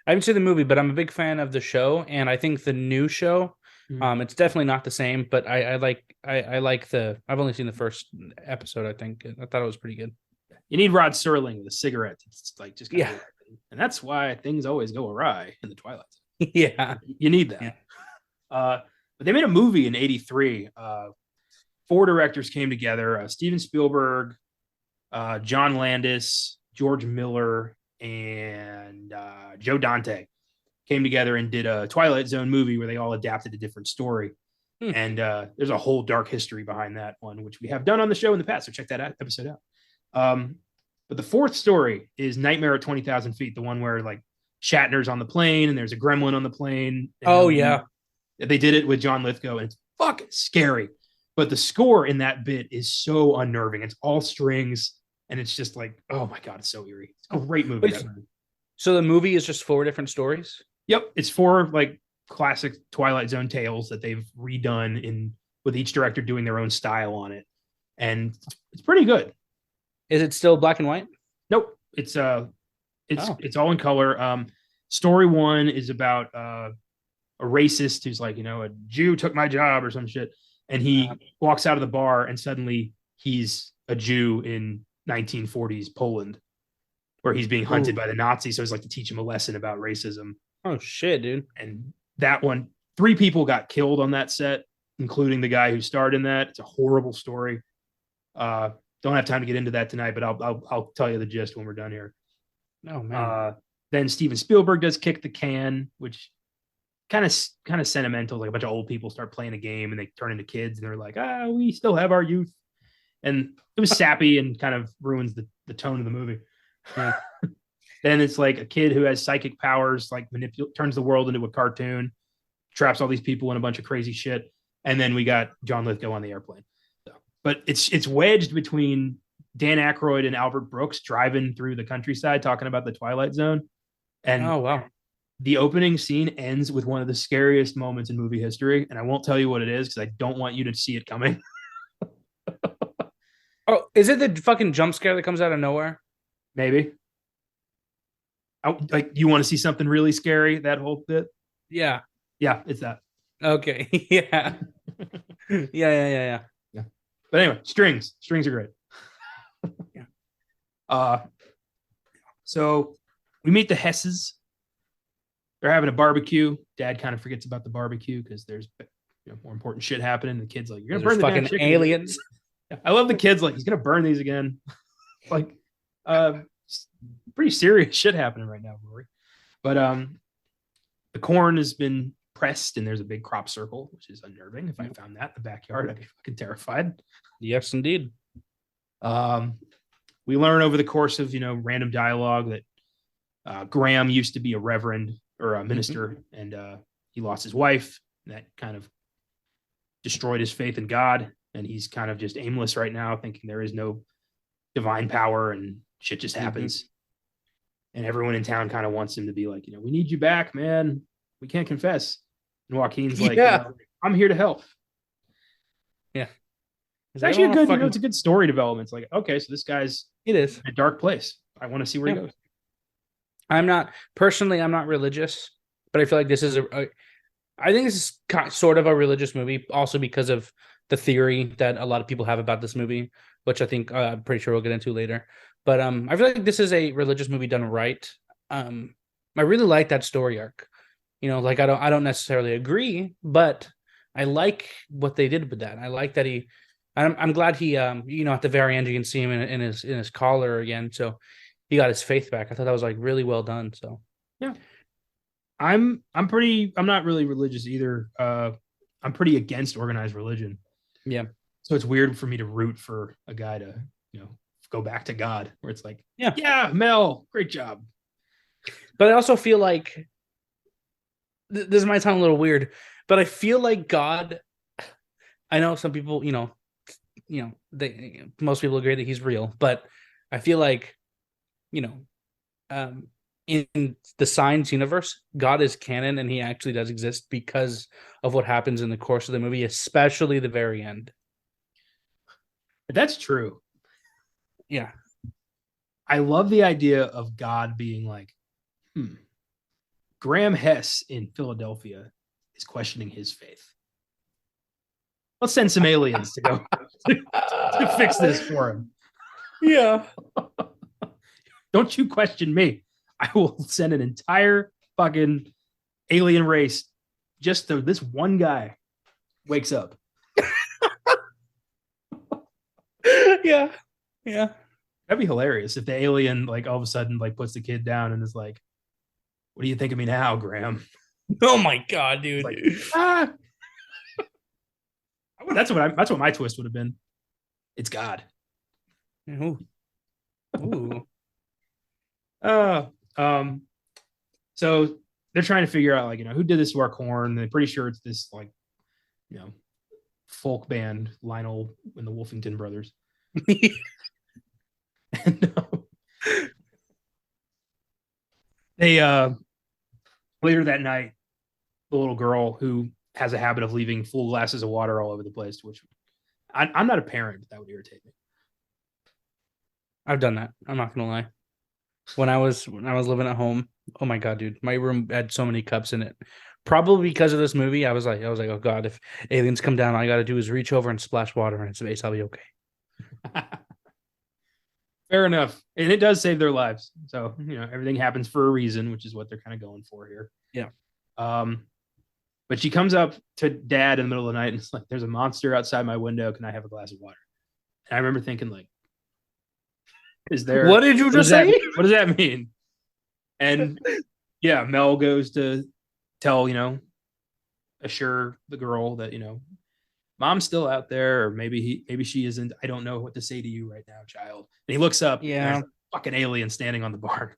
I haven't seen the movie, but I'm a big fan of the show, and I think the new show, it's definitely not the same, but I like I've only seen the first episode, I think. I thought it was pretty good. You need Rod Serling with a cigarette. It's like just and that's why things always go awry in the Twilight Zone. Yeah. You need that. Yeah. But they made a movie in '83. four directors came together: Steven Spielberg, John Landis, George Miller, and Joe Dante came together and did a Twilight Zone movie where they all adapted a different story. And there's a whole dark history behind that one, which we have done on the show in the past. So check that episode out. But the fourth story is Nightmare at 20,000 Feet, the one where like Shatner's on the plane and there's a gremlin on the plane. Oh, yeah. They did it with John Lithgow, and it's fucking scary. But the score in that bit is so unnerving. It's all strings, and it's just like, oh my God, it's so eerie. It's a great movie. So the movie is just four different stories? Yep. It's four like classic Twilight Zone tales that they've redone with each director doing their own style on it. And it's pretty good. Is it still black and white? Nope. It's all in color. Story one is about a racist who's like, a Jew took my job or some shit. And he walks out of the bar and suddenly he's a Jew in 1940s Poland where he's being hunted by the Nazis. So it's like to teach him a lesson about racism. Oh shit, dude. And that one, 3 people got killed on that set, including the guy who starred in that. It's a horrible story. Don't have time to get into that tonight, but I'll tell you the gist when we're done here. Oh man. Then Steven Spielberg does Kick the Can, which kind of sentimental. Like a bunch of old people start playing a game and they turn into kids and they're like, we still have our youth. And it was sappy and kind of ruins the tone of the movie. Yeah. Then it's like a kid who has psychic powers, like turns the world into a cartoon, traps all these people in a bunch of crazy shit. And then we got John Lithgow on the airplane. So, but it's wedged between Dan Aykroyd and Albert Brooks driving through the countryside talking about the Twilight Zone. And oh wow. The opening scene ends with one of the scariest moments in movie history. And I won't tell you what it is because I don't want you to see it coming. Oh, is it the fucking jump scare that comes out of nowhere? Maybe. Like you want to see something really scary, that whole bit? Yeah. Yeah, it's that. Okay. Yeah. Yeah. But anyway, strings are great. Yeah. So we meet the Hesses. They're having a barbecue. Dad kind of forgets about the barbecue because there's more important shit happening. The kid's like, "You're gonna burn the fucking damn aliens." I love the kids like, he's gonna burn these again. Like, pretty serious shit happening right now, Rory. But the corn has been pressed and there's a big crop circle, which is unnerving. If I found that in the backyard, I'd be fucking terrified. Yes, indeed. We learn over the course of random dialogue that Graham used to be a reverend or a minister, and he lost his wife. That kind of destroyed his faith in God, and he's kind of just aimless right now, thinking there is no divine power and shit just happens. And everyone in town kind of wants him to be like, we need you back, man. We can't confess. And Joaquin's like, I'm here to help. Yeah. It's actually a good, it's a good story development. It's like, okay, so this guy's in a dark place. I want to see where he goes. I'm not religious, but I feel like this is I think this is sort of a religious movie, also because of the theory that a lot of people have about this movie, which I think I'm pretty sure we'll get into later. But I feel like this is a religious movie done right. I really like that story arc. Like I don't necessarily agree, but I like what they did with that. I like that I'm glad he at the very end you can see him in his collar again. So he got his faith back. I thought that was like really well done. So yeah. I'm not really religious either. I'm pretty against organized religion. Yeah. So it's weird for me to root for a guy to, go back to God, where it's like, yeah, Mel, great job. But I also feel like this might sound a little weird, but I feel like God, I know some people, most people agree that he's real, but I feel like, in the Signs universe, God is canon and he actually does exist because of what happens in the course of the movie, especially the very end. That's true. Yeah. I love the idea of God being like, Graham Hess in Philadelphia is questioning his faith. Let's send some aliens to go to fix this for him. Yeah. Don't you question me. I will send an entire fucking alien race just so this one guy wakes up. Yeah. Yeah. That'd be hilarious if the alien like all of a sudden like puts the kid down and is like, "What do you think of me now, Graham?" Oh my god, dude. Like, ah. That's what my twist would have been. It's God. Ooh. Ooh. Uh, um, so they're trying to figure out like who did this to our corn. They're pretty sure it's this like you know folk band Lionel and the Wolfington Brothers. And they later that night, the little girl who has a habit of leaving full glasses of water all over the place, which I'm not a parent, but that would irritate me. I've done that. I'm not gonna lie. When I was living at home, oh my god, dude, my room had so many cups in it. Probably because of this movie, I was like, oh god, if aliens come down, all I gotta do is reach over and splash water in its face. I'll be okay. Fair enough. And it does save their lives. So, everything happens for a reason, which is what they're kind of going for here. Yeah. But she comes up to dad in the middle of the night and it's like, there's a monster outside my window. Can I have a glass of water? And I remember thinking, like, what did you just say? What does that mean? And yeah, Mel goes to tell, assure the girl that, mom's still out there, or maybe she isn't. I don't know what to say to you right now, child. And he looks up, yeah, there's a fucking alien standing on the barn.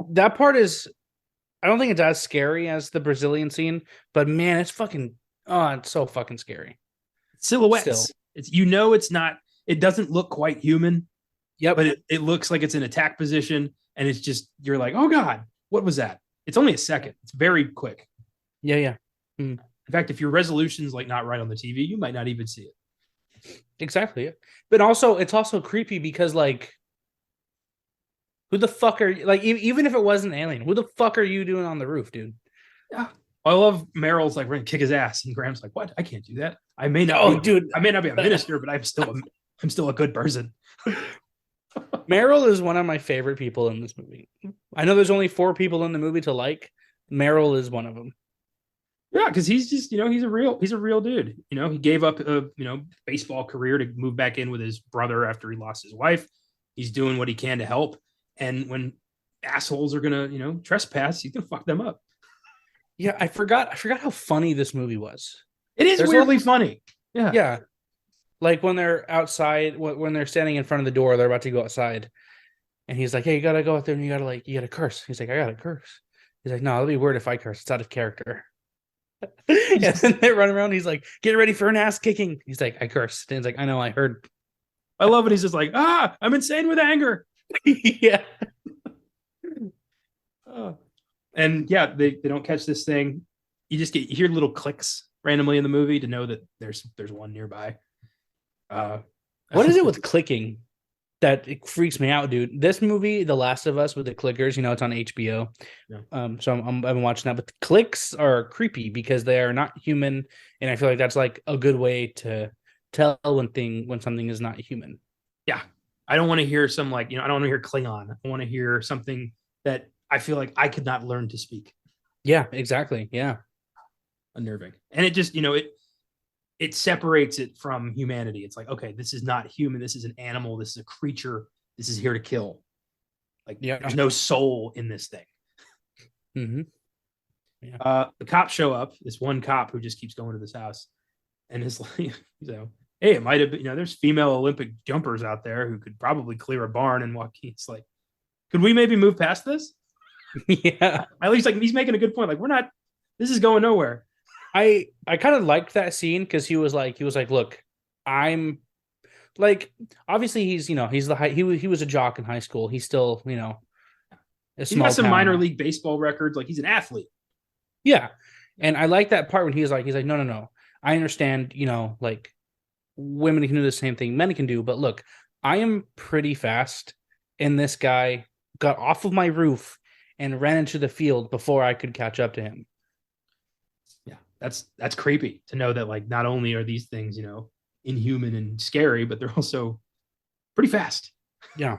That part is, I don't think it's as scary as the Brazilian scene, but man, it's so fucking scary. Silhouettes. Still. It's not, it doesn't look quite human. Yep. But it looks like it's in attack position, and it's just, you're like, oh God, what was that? It's only a second. It's very quick. Yeah. In fact, if your resolution's like not right on the TV, you might not even see it. Exactly. Yeah. But also, it's also creepy because like, who the fuck are you? Like, even if it was an alien, who the fuck are you doing on the roof, dude? Yeah. I love Meryl's like, we're gonna kick his ass, and Graham's like, what? I can't do that. I may not be a minister, but I'm still a good person. Meryl is one of my favorite people in this movie. I know there's only 4 people in the movie to like. Meryl is one of them. Yeah, because he's just, he's a real dude. He gave up a, baseball career to move back in with his brother after he lost his wife. He's doing what he can to help. And when assholes are gonna, trespass, he's gonna fuck them up. Yeah, I forgot how funny this movie was. It is weirdly funny. Yeah. Yeah. Like when they're outside, when they're standing in front of the door, they're about to go outside. And he's like, hey, you gotta go out there and you gotta curse. He's like, I gotta curse. He's like, no, it'll be weird if I curse. It's out of character. And then they run around. He's like, get ready for an ass kicking. He's like, I cursed. And he's like, I know, I heard. I love it. He's just like, I'm insane with anger. Yeah. And yeah, they don't catch this thing. You hear little clicks randomly in the movie to know that there's one nearby. What is it with clicking that it freaks me out, dude? This movie, The Last of Us, with the clickers, it's on HBO. Yeah. So I've been watching that, but the clicks are creepy because they are not human, and I feel like that's like a good way to tell when something is not human. Yeah, I don't want to hear some I don't want to hear Klingon. I want to hear something that I feel like I could not learn to speak. Yeah, exactly. Yeah, unnerving, and it just it separates it from humanity. It's like, okay, this is not human. This is an animal. This is a creature. This is here to kill. Like, there's no soul in this thing. Mm-hmm. Yeah. The cops show up. This one cop who just keeps going to this house, and is like, hey, it might have been, there's female Olympic jumpers out there who could probably clear a barn. And Joaquin's like, could we maybe move past this? Yeah. At least he's making a good point. Like, this is going nowhere. I kind of liked that scene because he was like, look, I'm like, obviously he's he was a jock in high school. He's still, he's got some minor league baseball records. Like, he's an athlete. Yeah. And I like that part when he's like, no. I understand, like, women can do the same thing men can do, but look, I am pretty fast, and this guy got off of my roof and ran into the field before I could catch up to him. Yeah, that's creepy to know that, like, not only are these things, inhuman and scary, but they're also pretty fast. Yeah.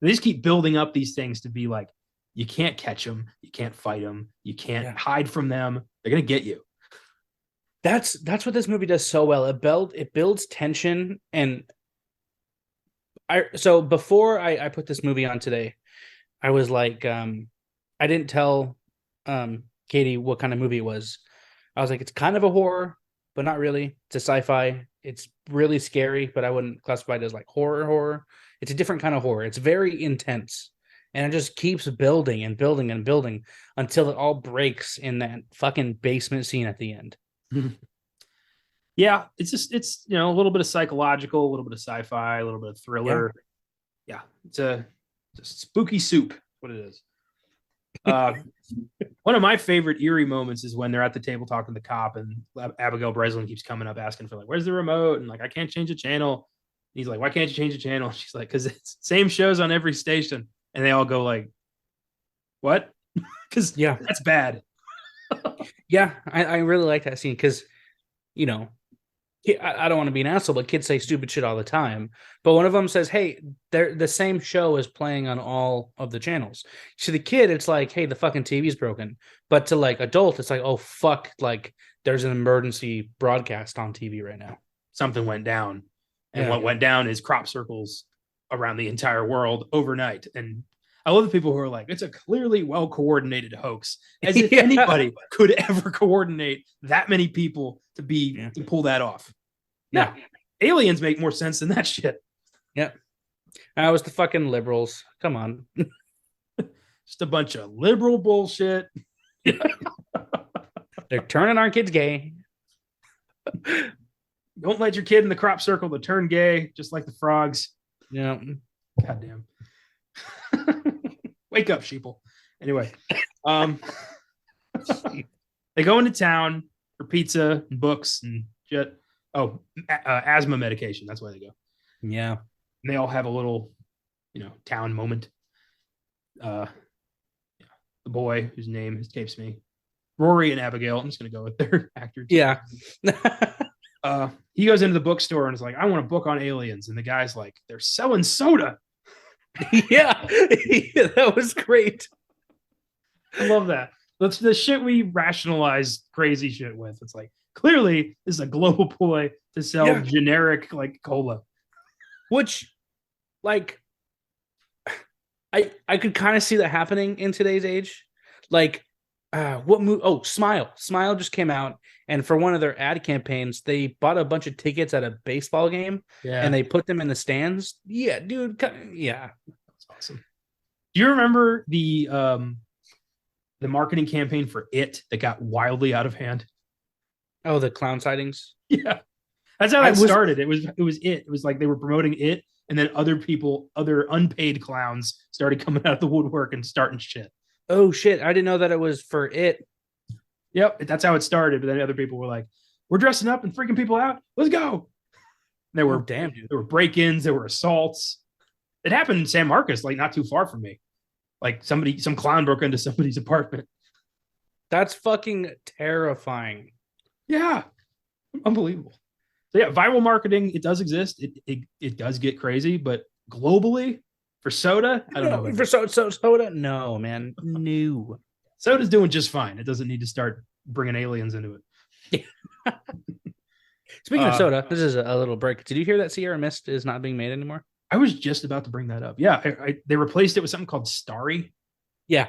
They just keep building up these things to be like, you can't catch them, you can't fight them, you can't hide from them. They're gonna get you. That's what this movie does so well. It builds tension, and So before I put this movie on today, I was like, I didn't tell Katie what kind of movie it was. I was like, it's kind of a horror, but not really. It's a sci-fi. It's really scary, but I wouldn't classify it as like horror. It's a different kind of horror. It's very intense. And it just keeps building and building and building until it all breaks in that fucking basement scene at the end. Yeah, it's a little bit of psychological, a little bit of sci-fi, a little bit of thriller. Yeah, it's a spooky soup. What it is. One of my favorite eerie moments is when they're at the table talking to the cop, and Abigail Breslin keeps coming up asking for like, "Where's the remote?" And like, "I can't change the channel." And he's like, "Why can't you change the channel?" And she's like, "Because it's same shows on every station." And they all go like, "What?" Because that's bad. Yeah, I really like that scene because, you know, I don't want to be an asshole, but kids say stupid shit all the time. But one of them says, "Hey, the same show is playing on all of the channels." To the kid, it's like, "Hey, the fucking TV's broken." But to like adult, it's like, "Oh fuck!" Like there's an emergency broadcast on TV right now. Something went down, and what went down is crop circles around the entire world overnight. And I love the people who are like, "It's a clearly well coordinated hoax," as if anybody could ever coordinate that many people to pull that off. Yeah, aliens make more sense than that shit. Yeah, that was the fucking liberals. Come on, just a bunch of liberal bullshit. They're turning our kids gay. Don't let your kid in the crop circle to turn gay, just like the frogs. Yeah. Goddamn. Wake up, sheeple. Anyway, they go into town for pizza and books and shit. Oh, asthma medication. That's why they go. Yeah. And they all have a little, town moment. The boy whose name escapes me, Rory and Abigail. I'm just gonna go with their actors. Yeah. He goes into the bookstore and is like, "I want a book on aliens." And the guy's like, "They're selling soda." Yeah, that was great. I love that. That's the shit we rationalize crazy shit with. It's like, clearly this is a global ploy to sell generic like cola. Which, like, I could kind of see that happening in today's age. Like, what movie? Oh, Smile just came out, and for one of their ad campaigns, they bought a bunch of tickets at a baseball game, and they put them in the stands. Yeah, dude. Yeah, that's awesome. Do you remember the marketing campaign for It that got wildly out of hand? Oh, the clown sightings. Yeah, that's how that started. It was It. It was like they were promoting It, and then other unpaid clowns started coming out of the woodwork and starting shit. Oh shit! I didn't know that it was for It. Yep, that's how it started. But then other people were like, "We're dressing up and freaking people out. Let's go!" And there were damn, dude. There were break-ins. There were assaults. It happened in San Marcos, like not too far from me. Like some clown broke into somebody's apartment. That's fucking terrifying. Yeah, unbelievable. So yeah, viral marketing, it does exist. It does get crazy, but globally for soda, I don't know. For soda, no, man, no. Soda's doing just fine. It doesn't need to start bringing aliens into it. Speaking of soda, this is a little break. Did you hear that Sierra Mist is not being made anymore? I was just about to bring that up. Yeah, they replaced it with something called Starry. Yeah,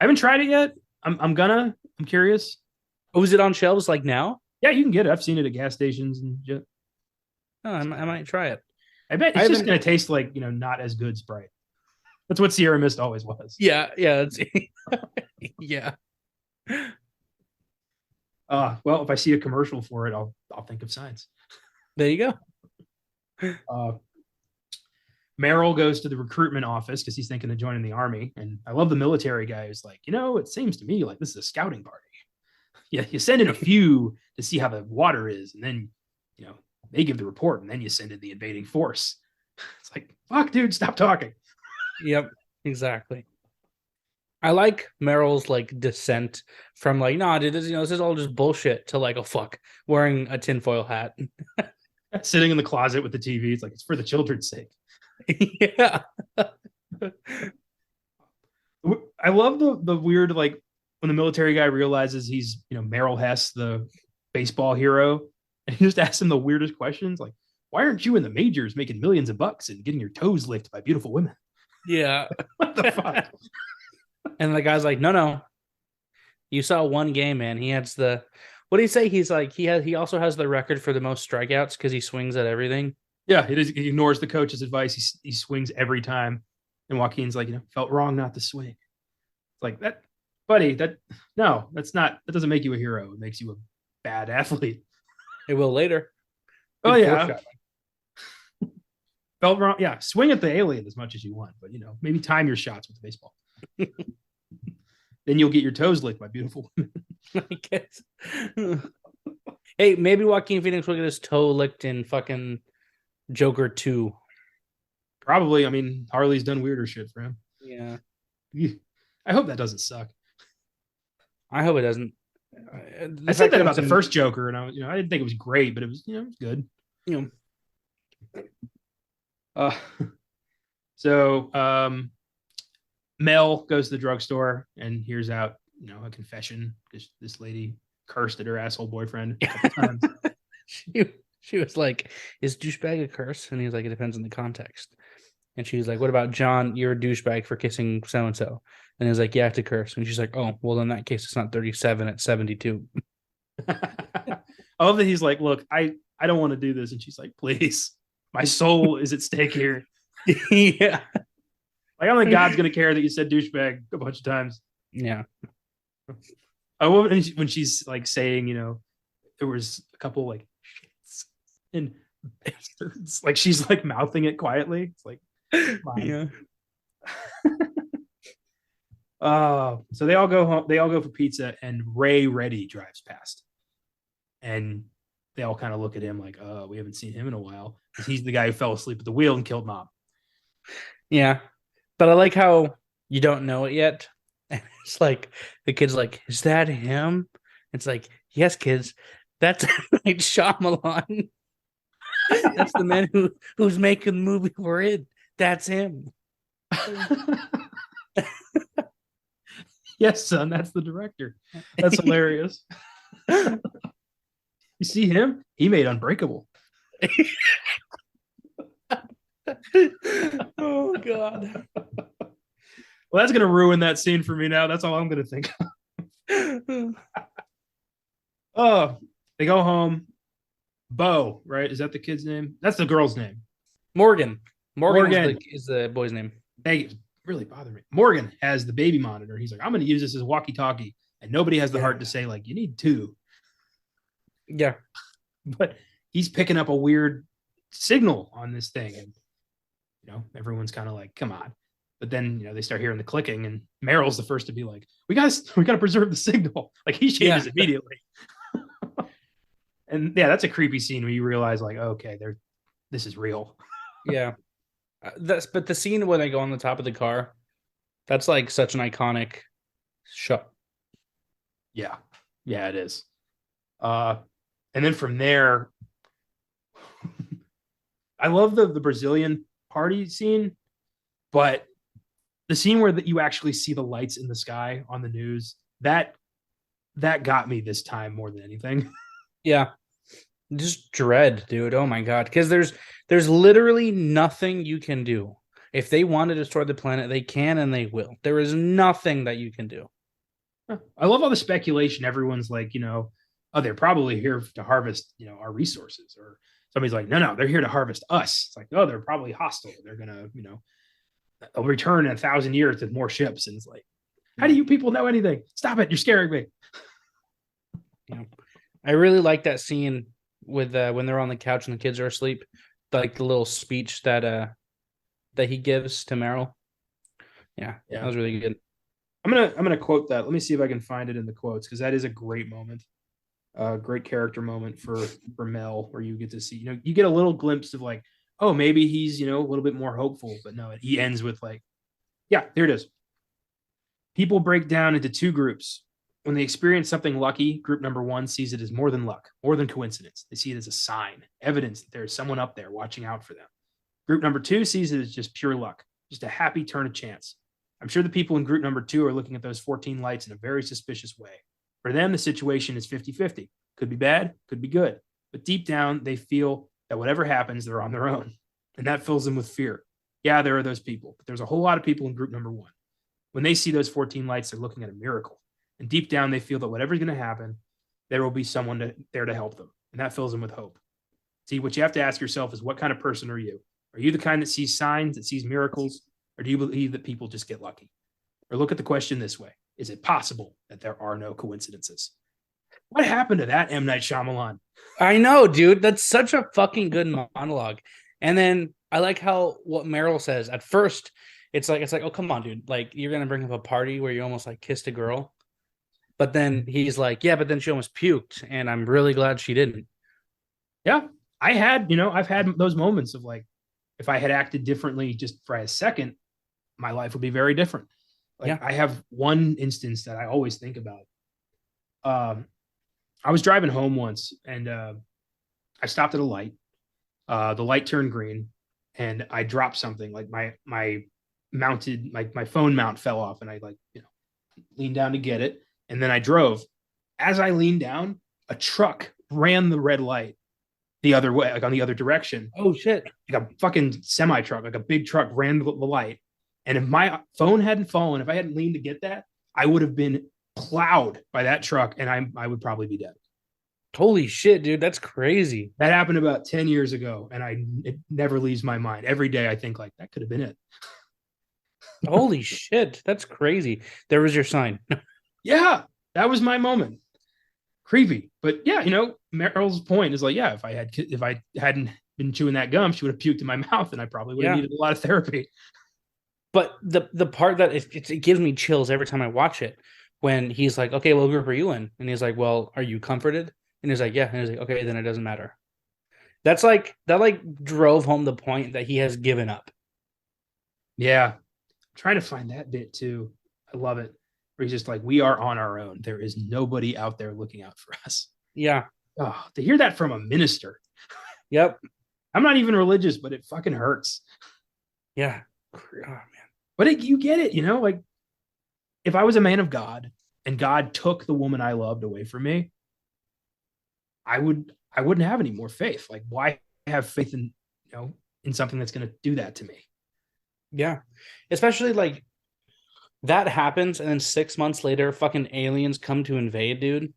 I haven't tried it yet. I'm curious. Oh, is it on shelves like now? Yeah, you can get it. I've seen it at gas stations and shit. Oh, I might try it. I bet it's just going to taste like, not as good Sprite. That's what Sierra Mist always was. Yeah. Yeah. Well, if I see a commercial for it, I'll think of Science. There you go. Merrill goes to the recruitment office because he's thinking of joining the army. And I love the military guy who's like, it seems to me like this is a scouting party. Yeah, you send in a few to see how the water is, and then, they give the report, and then you send in the invading force. It's like, fuck, dude, stop talking. Yep, exactly. I like Merrill's like descent from like, nah, dude, this is all just bullshit to like, oh fuck, wearing a tinfoil hat. Sitting in the closet with the TV. It's like, it's for the children's sake. Yeah. I love the weird, like, when the military guy realizes he's, Merrill Hess, the baseball hero, and he just asks him the weirdest questions, like, why aren't you in the majors making millions of bucks and getting your toes licked by beautiful women? Yeah. What the fuck? And the guy's like, no. You saw one game, man. He has the what do you say? He's like he also has the record for the most strikeouts because he swings at everything. Yeah, he ignores the coach's advice. He swings every time. And Joaquin's like, felt wrong not to swing. It's like that, buddy, that's not, that doesn't make you a hero. It makes you a bad athlete. It will later. Oh, yeah. Felt wrong. Yeah. Swing at the alien as much as you want, but maybe time your shots with the baseball. Then you'll get your toes licked by beautiful women. I guess. Hey, maybe Joaquin Phoenix will get his toe licked in fucking Joker 2. Probably. I mean, Harley's done weirder shit for him. Yeah. I hope that doesn't suck. I hope it doesn't. I said that about the first Joker, and I didn't think it was great, but it was, it was good. So Mel goes to the drugstore and hears out, a confession because this lady cursed at her asshole boyfriend a couple times. She was like, "Is douchebag a curse?" And he's like, "It depends on the context." And she's like, "What about John? You're a douchebag for kissing so and so." And he's like, "Yeah, it's a curse." And she's like, "Oh, well, in that case, it's not 37, it's 72." I love that he's like, "Look, I don't want to do this," and she's like, "Please, my soul is at stake here." Yeah. Like, I don't think God's gonna care that you said douchebag a bunch of times. Yeah. I love when she's like saying, there was a couple like shits and bastards. Like she's like mouthing it quietly. It's like, yeah. So they all go home. They all go for pizza, and Ray Reddy drives past, and they all kind of look at him like, "Oh, we haven't seen him in a while." He's the guy who fell asleep at the wheel and killed Mom. Yeah, but I like how you don't know it yet. And it's like the kid's like, "Is that him?" It's like, "Yes, kids, that's like Shyamalan. That's the man who's making the movie we're in. That's him." Yes, son, that's the director. That's hilarious. You see him? He made Unbreakable. Oh God. Well, that's gonna ruin that scene for me now. That's all I'm gonna think of. Oh, they go home. Bo, right? Is that the kid's name? That's the girl's name. Morgan is the boy's name. They really bother me. Morgan has the baby monitor. He's like, I'm going to use this as walkie-talkie, and nobody has the heart to say like, you need two. Yeah, but he's picking up a weird signal on this thing, and everyone's kind of like, come on. But then they start hearing the clicking, and Meryl's the first to be like, we got to preserve the signal. Like he changes immediately. And yeah, that's a creepy scene where you realize like, okay, this is real. Yeah. But the scene when they go on the top of the car, that's like such an iconic shot. Yeah, it is. And then from there, I love the Brazilian party scene, but the scene where you actually see the lights in the sky on the news, that got me this time more than anything. Yeah. Just dread, dude. Oh my God. Because there's literally nothing you can do. If they want to destroy the planet, they can and they will. There is nothing that you can do. I love all the speculation. Everyone's like, oh, they're probably here to harvest, our resources. Or somebody's like, no, they're here to harvest us. It's like, oh, they're probably hostile. They're gonna, they'll return in 1,000 years with more ships. And it's like, how do you people know anything? Stop it! You're scaring me. Yeah, I really like that scene with when they're on the couch and the kids are asleep, like the little speech that he gives to Meryl. Yeah, that was really good. I'm gonna quote that. Let me see if I can find it in the quotes, because that is a great moment, great character moment for Mel, where you get to see, you get a little glimpse of like, oh, maybe he's a little bit more hopeful, but no, he ends with like, yeah, there it is. People break down into two groups. When they experience something lucky, group number one sees it as more than luck, more than coincidence. They see it as a sign, evidence that there's someone up there watching out for them. Group number two sees it as just pure luck, just a happy turn of chance. I'm sure the people in group number two are looking at those 14 lights in a very suspicious way. For them, the situation is 50-50. Could be bad, could be good. But deep down, they feel that whatever happens, they're on their own. And that fills them with fear. Yeah, there are those people, but there's a whole lot of people in group number one. When they see those 14 lights, they're looking at a miracle. And deep down, they feel that whatever's going to happen, there will be someone there to help them. And that fills them with hope. See, what you have to ask yourself is, what kind of person are you? Are you the kind that sees signs, that sees miracles? Or do you believe that people just get lucky? Or look at the question this way. Is it possible that there are no coincidences? What happened to that, M. Night Shyamalan? I know, dude. That's such a fucking good monologue. And then I like how what Meryl says at first. It's like, oh, come on, dude. Like, you're going to bring up a party where you almost like kissed a girl. But then he's like, yeah, but then she almost puked. And I'm really glad she didn't. Yeah. I've had those moments of like, if I had acted differently just for a second, my life would be very different. Like, yeah. I have one instance that I always think about. I was driving home once and I stopped at a light. The light turned green and I dropped something, like my phone mount fell off, and I leaned down to get it. And then I drove. As I leaned down, a truck ran the red light the other way, like on the other direction. Oh shit. Like a fucking semi truck, like a big truck ran the light. And if my phone hadn't fallen, if I hadn't leaned to get that, I would have been plowed by that truck, and I would probably be dead. Holy shit, dude. That's crazy. That happened about 10 years ago, and it never leaves my mind. Every day I think, like, that could have been it. Holy shit. That's crazy. There was your sign. Yeah, that was my moment. Creepy. But yeah, Meryl's point is like, yeah, if I hadn't been chewing that gum, she would have puked in my mouth, and I probably would have needed a lot of therapy. But the part that it gives me chills every time I watch it, when he's like, okay, what group are you in? And he's like, well, are you comforted? And he's like, yeah. And he's like, okay, then it doesn't matter. That drove home the point that he has given up. Yeah. I'm trying to find that bit too. I love it. Where he's just like, we are on our own. There is nobody out there looking out for us. Yeah. Oh, to hear that from a minister. Yep. I'm not even religious, but it fucking hurts. Yeah. Oh, man. But you get it, like, if I was a man of God and God took the woman I loved away from me, I wouldn't have any more faith. Like, why have faith in something that's going to do that to me? Yeah. Especially like that happens, and then 6 months later, fucking aliens come to invade, dude.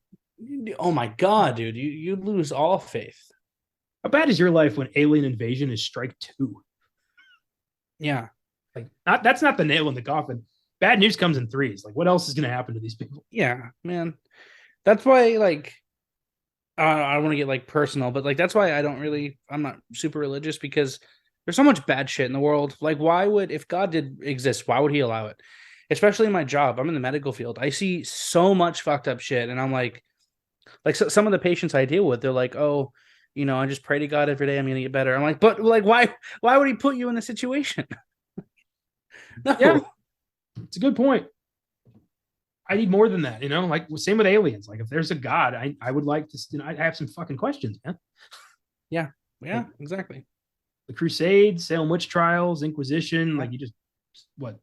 Oh my God, dude. You lose all faith. How bad is your life when alien invasion is strike 2? Yeah. Like, that's not the nail in the coffin. Bad news comes in threes. Like, what else is going to happen to these people? Yeah, man. That's why, like, I don't want to get like personal, but like that's why I'm not super religious, because there's so much bad shit in the world. Like, if God did exist, why would he allow it? Especially in my job. I'm in the medical field. I see so much fucked up shit, and I'm like some of the patients I deal with, they're like, oh, I just pray to God every day I'm gonna get better. I'm like, but like, why would he put you in this situation? No. Yeah, it's a good point. I need more than that, like same with aliens. Like, if there's a God, I would like to, I have some fucking questions, man. Yeah, exactly. The Crusades, Salem witch trials, Inquisition, like, you just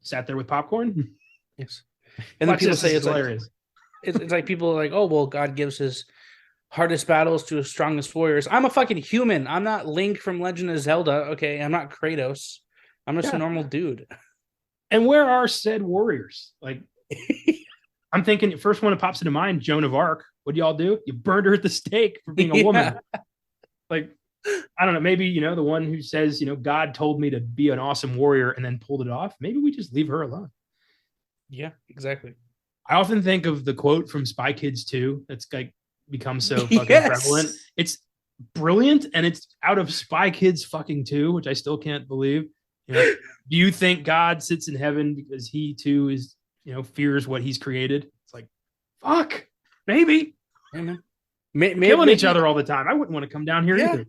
sat there with popcorn? Yes. And then people say it's hilarious. Like, it's like people are like, oh, well, God gives his hardest battles to his strongest warriors. I'm a fucking human. I'm not Link from Legend of Zelda. Okay, I'm not Kratos. I'm just a normal dude. And where are said warriors? Like, I'm thinking, first one that pops into mind, Joan of Arc. What do y'all do? You burned her at the stake for being a woman. Like, I don't know. Maybe, the one who says, God told me to be an awesome warrior and then pulled it off. Maybe we just leave her alone. Yeah, exactly. I often think of the quote from Spy Kids 2 that's like become so fucking prevalent. It's brilliant, and it's out of Spy Kids fucking 2, which I still can't believe. Do you think God sits in heaven because he too is, fears what he's created? It's like, fuck, maybe. Maybe killing each other all the time. I wouldn't want to come down here either.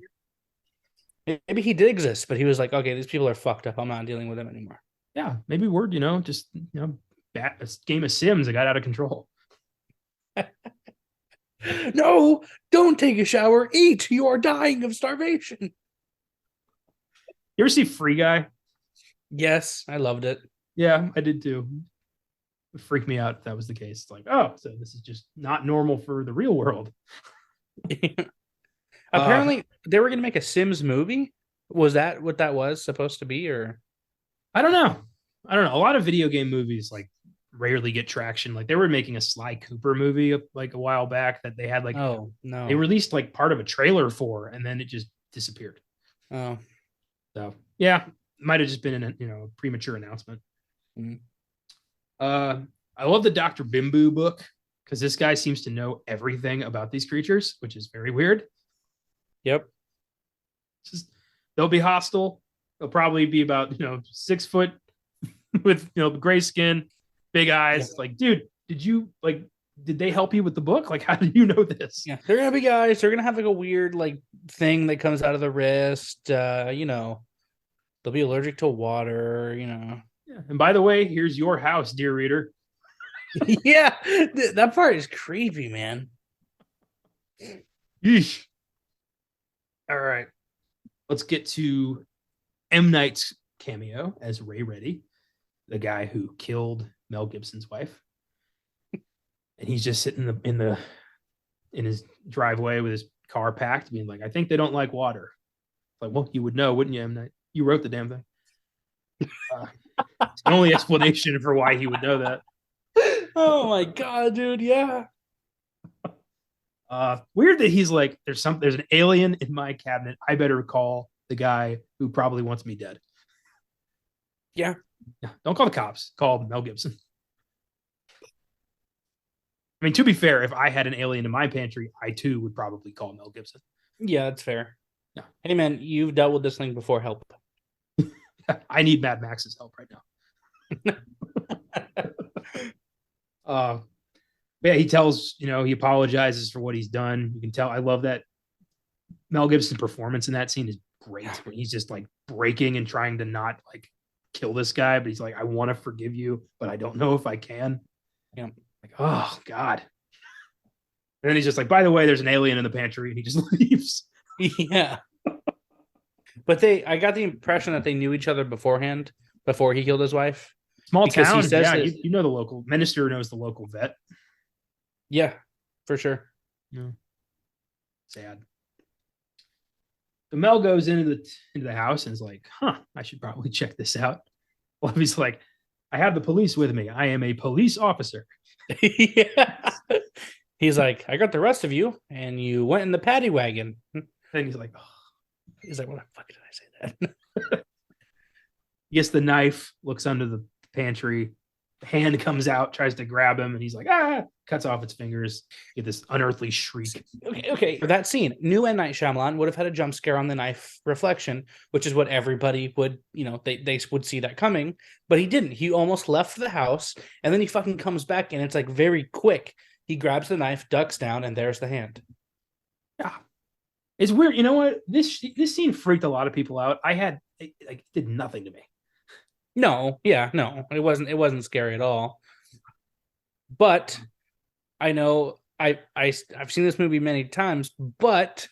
Maybe he did exist, but he was like, okay, these people are fucked up. I'm not dealing with them anymore. Yeah, maybe we're, just, a game of Sims that got out of control. No, don't take a shower. Eat. You are dying of starvation. You ever see Free Guy? Yes, I loved it. Yeah, I did too. It freaked me out if that was the case. It's like, oh, so this is just not normal for the real world. Apparently, they were going to make a Sims movie. Was that what that was supposed to be, or I don't know. I don't know. A lot of video game movies like rarely get traction. Like they were making a Sly Cooper movie like a while back that they had like oh they no, released like part of a trailer for, and then it just disappeared. oh So yeah, might have just been a a premature announcement. mm. I love the Dr. Bimbu book because this guy seems to know everything about these creatures, which is very weird. Yep. Just they'll be hostile. They'll probably be about 6 foot with gray skin, big eyes. Yeah. Like, dude, did they help you with the book? Like, how do you know this? Yeah, they're gonna be guys. They're gonna have like a weird like thing that comes out of the wrist. They'll be allergic to water. Yeah. And by the way, here's your house, dear reader. Yeah, that part is creepy, man. Yeesh. All right, let's get to M. Night's cameo as Ray Reddy, the guy who killed Mel Gibson's wife. And he's just sitting in his driveway with his car packed, being like, "I think they don't like water." Like, well, you would know, wouldn't you, M. Night? You wrote the damn thing. It's the only explanation for why he would know that. Oh my god, dude! Yeah. Weird that he's like, there's an alien in my cabinet. I better call the guy who probably wants me dead. Yeah. Don't call the cops. Call Mel Gibson. I mean, to be fair, if I had an alien in my pantry, I too would probably call Mel Gibson. Yeah, that's fair. Yeah. Hey man, you've dealt with this thing before. Help. I need Mad Max's help right now. Yeah, he tells, he apologizes for what he's done. You can tell. I love that Mel Gibson's performance in that scene is great. When he's just like breaking and trying to not like kill this guy, but he's like, I want to forgive you, but I don't know if I can. Yeah. Like, oh God. And then he's just like, by the way, there's an alien in the pantry, and he just leaves. Yeah. But I got the impression that they knew each other beforehand, before he killed his wife. Small Because town, he says yeah. that- You know the local minister knows the local vet. Yeah, for sure. Yeah. Sad. So Mel goes into the house and is like, I should probably check this out. Well, he's like, I have the police with me. I am a police officer. Yeah. He's like, I got the rest of you, and you went in the paddy wagon. And he's like, He's like, what the fuck did I say that? He gets the knife, looks under the pantry, hand comes out, tries to grab him, and he's like, cuts off its fingers. Get this unearthly shriek. Okay. For that scene, new M. Night Shyamalan would have had a jump scare on the knife reflection, which is what everybody would, they would see that coming, but he didn't. He almost left the house, and then he fucking comes back, and it's like very quick. He grabs the knife, ducks down, and there's the hand. Yeah. It's weird. You know what? This scene freaked a lot of people out. It did nothing to me. No, yeah, no, it wasn't scary at all. But I know I've seen this movie many times, but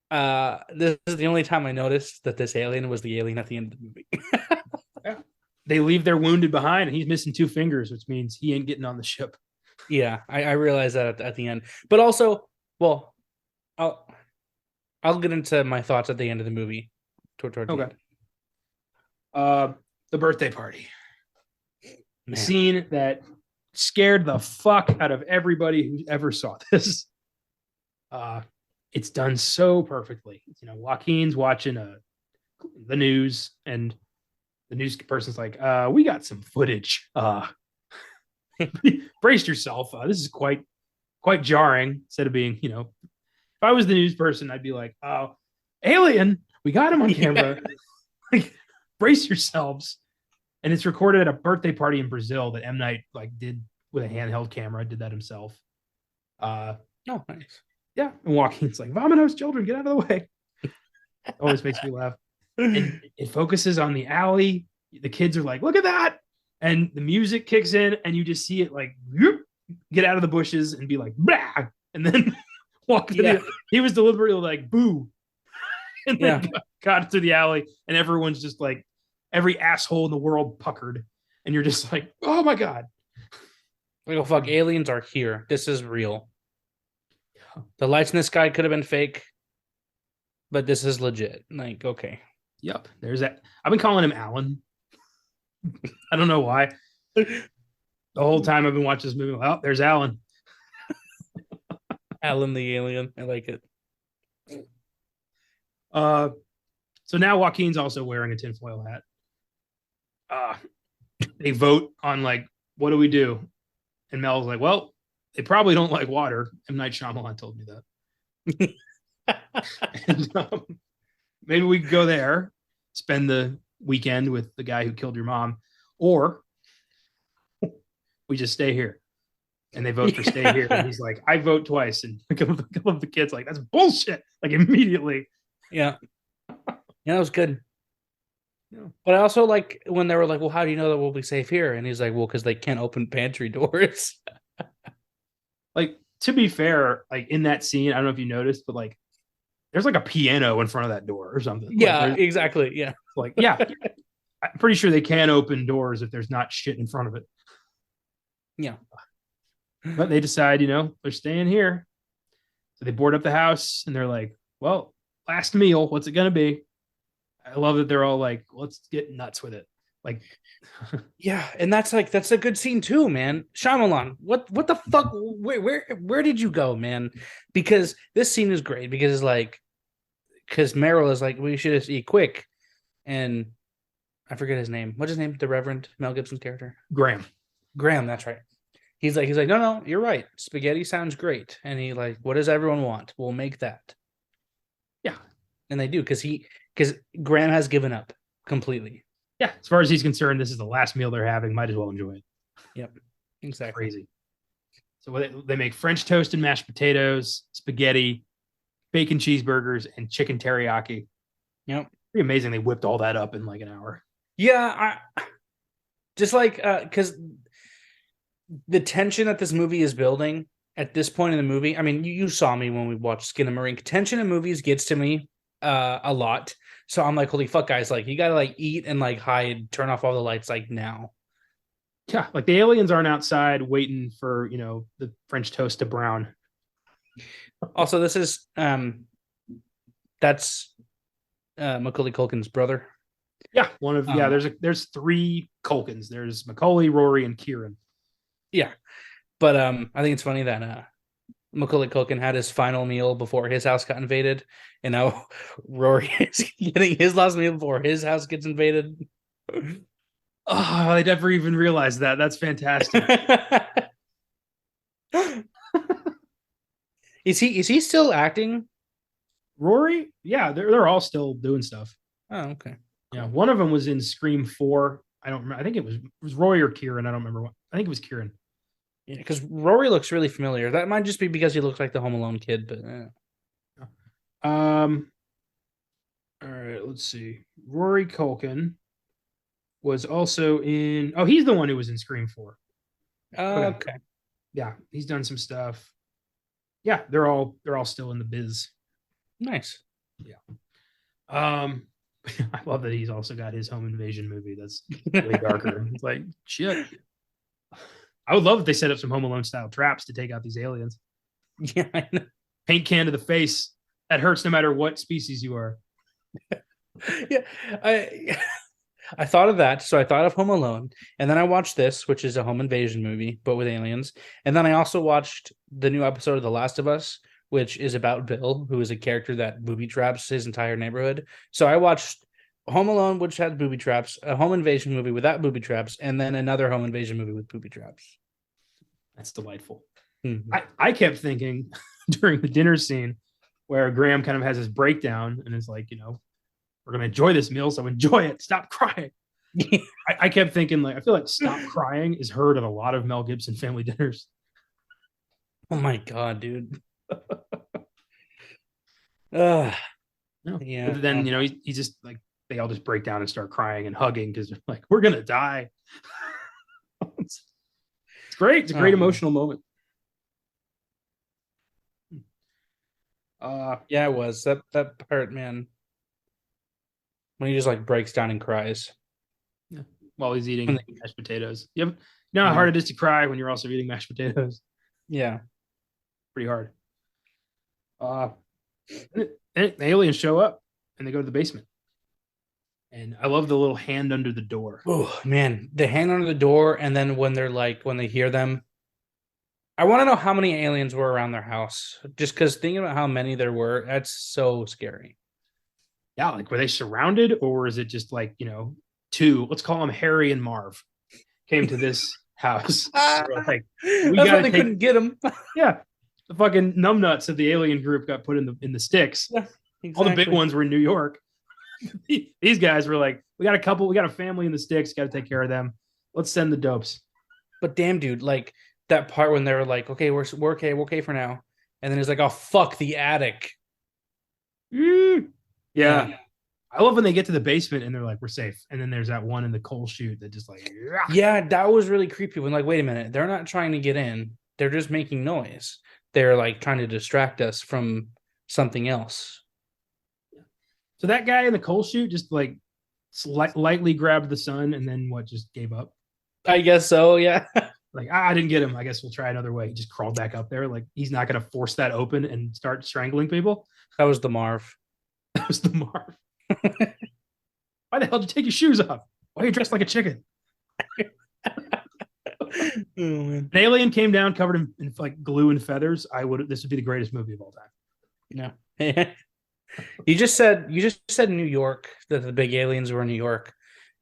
this is the only time I noticed that this alien was the alien at the end of the movie. Yeah. They leave their wounded behind, and he's missing 2 fingers, which means he ain't getting on the ship. Yeah, I realized that at the end. But also, well, I'll get into my thoughts at the end of the movie. Toward the end. The birthday party. Man. The scene that scared the fuck out of everybody who ever saw this. It's done so perfectly. Joaquin's watching the news, and the news person's like, we got some footage. Brace yourself. This is quite jarring. Instead of being, if I was the news person, I'd be like, oh, alien, we got him on camera. Like, brace yourselves. And it's recorded at a birthday party in Brazil that M. Night did with a handheld camera, did that himself. Oh, nice. Yeah. And Joaquin's like, Vamonos, children, get out of the way. It always makes me laugh. And it focuses on the alley. The kids are like, look at that. And the music kicks in, and you just see it get out of the bushes and be like, blah, and then walk to he was deliberately like, boo. And then got to the alley, and everyone's just like, every asshole in the world puckered. And you're just like, oh my God. Like, oh, fuck, aliens are here. This is real. The lights in the sky could have been fake, but this is legit. Like, okay. Yep. There's that. I've been calling him Alan. I don't know why. The whole time I've been watching this movie. Oh, there's Alan. Alan the alien. I like it. So now Joaquin's also wearing a tinfoil hat. They vote on like, what do we do? And Mel's like, well, they probably don't like water. M. Night Shyamalan told me that. And, maybe we could go there, spend the weekend with the guy who killed your mom, or we just stay here. And they vote for stay here. And he's like, I vote twice. And a couple of the kids like, that's bullshit. Like immediately. Yeah. Yeah, that was good. Yeah. But I also like when they were like, well, how do you know that we'll be safe here? And he's like, well, because they can't open pantry doors. Like, to be fair, like in that scene, I don't know if you noticed, but like there's like a piano in front of that door or something. Yeah, like, exactly. Yeah. Like, yeah. I'm pretty sure they can open doors if there's not shit in front of it. Yeah. But they decide, they're staying here. So they board up the house and they're like, well, last meal, what's it going to be? I love that they're all like, let's get nuts with it. Like, yeah. And that's a good scene too, man. Shyamalan, what the fuck? Where did you go, man? Because this scene is great because it's like, because Meryl is like, we should just eat quick. And I forget his name. What's his name? The Reverend Mel Gibson's character? Graham, that's right. He's like, no, you're right. Spaghetti sounds great. And he like, what does everyone want? We'll make that. Yeah. And they do, because Graham has given up completely. Yeah. As far as he's concerned, this is the last meal they're having. Might as well enjoy it. Yep. Exactly. Crazy. So they make French toast and mashed potatoes, spaghetti, bacon cheeseburgers, and chicken teriyaki. Yep. Pretty amazing. They whipped all that up in like an hour. Yeah. Just like, because the tension that this movie is building at this point in the movie, I mean, you saw me when we watched Skin and Marine. Tension in movies gets to me a lot. So I'm like, holy fuck, guys, like you gotta like eat and like hide, turn off all the lights like now. Yeah, like the aliens aren't outside waiting for, the French toast to brown. Also, this is that's Macaulay Culkin's brother. Yeah, there's three Culkins. There's Macaulay, Rory, and Kieran. Yeah. But I think it's funny that Macaulay Culkin had his final meal before his house got invaded, and now Rory is getting his last meal before his house gets invaded. Oh, I never even realized that. That's fantastic. Is he still acting? Rory? Yeah, they're all still doing stuff. Oh, okay. Yeah, one of them was in Scream 4. I don't remember. I think it was Rory or Kieran. I don't remember what. I think it was Kieran. Yeah, because Rory looks really familiar. That might just be because he looks like the Home Alone kid, but all right, let's see. Rory Culkin was also in. Oh, he's the one who was in Scream 4. Okay. Yeah, he's done some stuff. Yeah, they're all still in the biz. Nice. Yeah. I love that he's also got his home invasion movie that's way darker. It's like shit. I would love if they set up some Home Alone style traps to take out these aliens. Yeah, I know. Paint can to the face. That hurts no matter what species you are. Yeah, I thought of that. So I thought of Home Alone, and then I watched this, which is a home invasion movie, but with aliens. And then I also watched the new episode of The Last of Us, which is about Bill, who is a character that booby traps his entire neighborhood. So I watched Home Alone, which had booby traps, a home invasion movie without booby traps, and then another home invasion movie with booby traps. That's delightful. Mm-hmm. I kept thinking during the dinner scene where Graham kind of has his breakdown and is like, we're going to enjoy this meal, so enjoy it. Stop crying. I kept thinking, like, I feel like stop crying is heard at a lot of Mel Gibson family dinners. Oh my God, dude. Yeah. But then, he just like, they all just break down and start crying and hugging because they're like, we're going to die. It's great. It's a great emotional moment. Yeah, it was that part, man. When he just like breaks down and cries. Yeah. While he's eating mashed potatoes. You know how hard it is to cry when you're also eating mashed potatoes. Yeah. Pretty hard. Uh, and the aliens show up and they go to the basement. And I love the little hand under the door. Oh man, the hand under the door, and then when they're like when they hear them, I want to know how many aliens were around their house. Just because thinking about how many there were, that's so scary. Yeah, like were they surrounded or is it just like, two, let's call them Harry and Marv, came to this house. Like, that's why they couldn't get them. Yeah. The fucking numbnuts of the alien group got put in the sticks. Yeah, exactly. All the big ones were in New York. These guys were like, we got a family in the sticks, got to take care of them. Let's send the dopes. But damn, dude, like that part when they were like, okay, we're okay for now. And then it's like, oh, fuck the attic. Yeah. I love when they get to the basement and they're like, we're safe. And then there's that one in the coal chute that just like, yeah, that was really creepy. When like, wait a minute, they're not trying to get in. They're just making noise. They're like trying to distract us from something else. So that guy in the coal chute just like lightly grabbed the son and then just gave up. I guess so. Yeah. Like, I didn't get him. I guess we'll try another way. He just crawled back up there. Like he's not going to force that open and start strangling people. That was the Marv. That was the Marv. Why the hell did you take your shoes off? Why are you dressed like a chicken? An alien came down covered in like glue and feathers. This would be the greatest movie of all time. No. You just said New York, that the big aliens were in New York.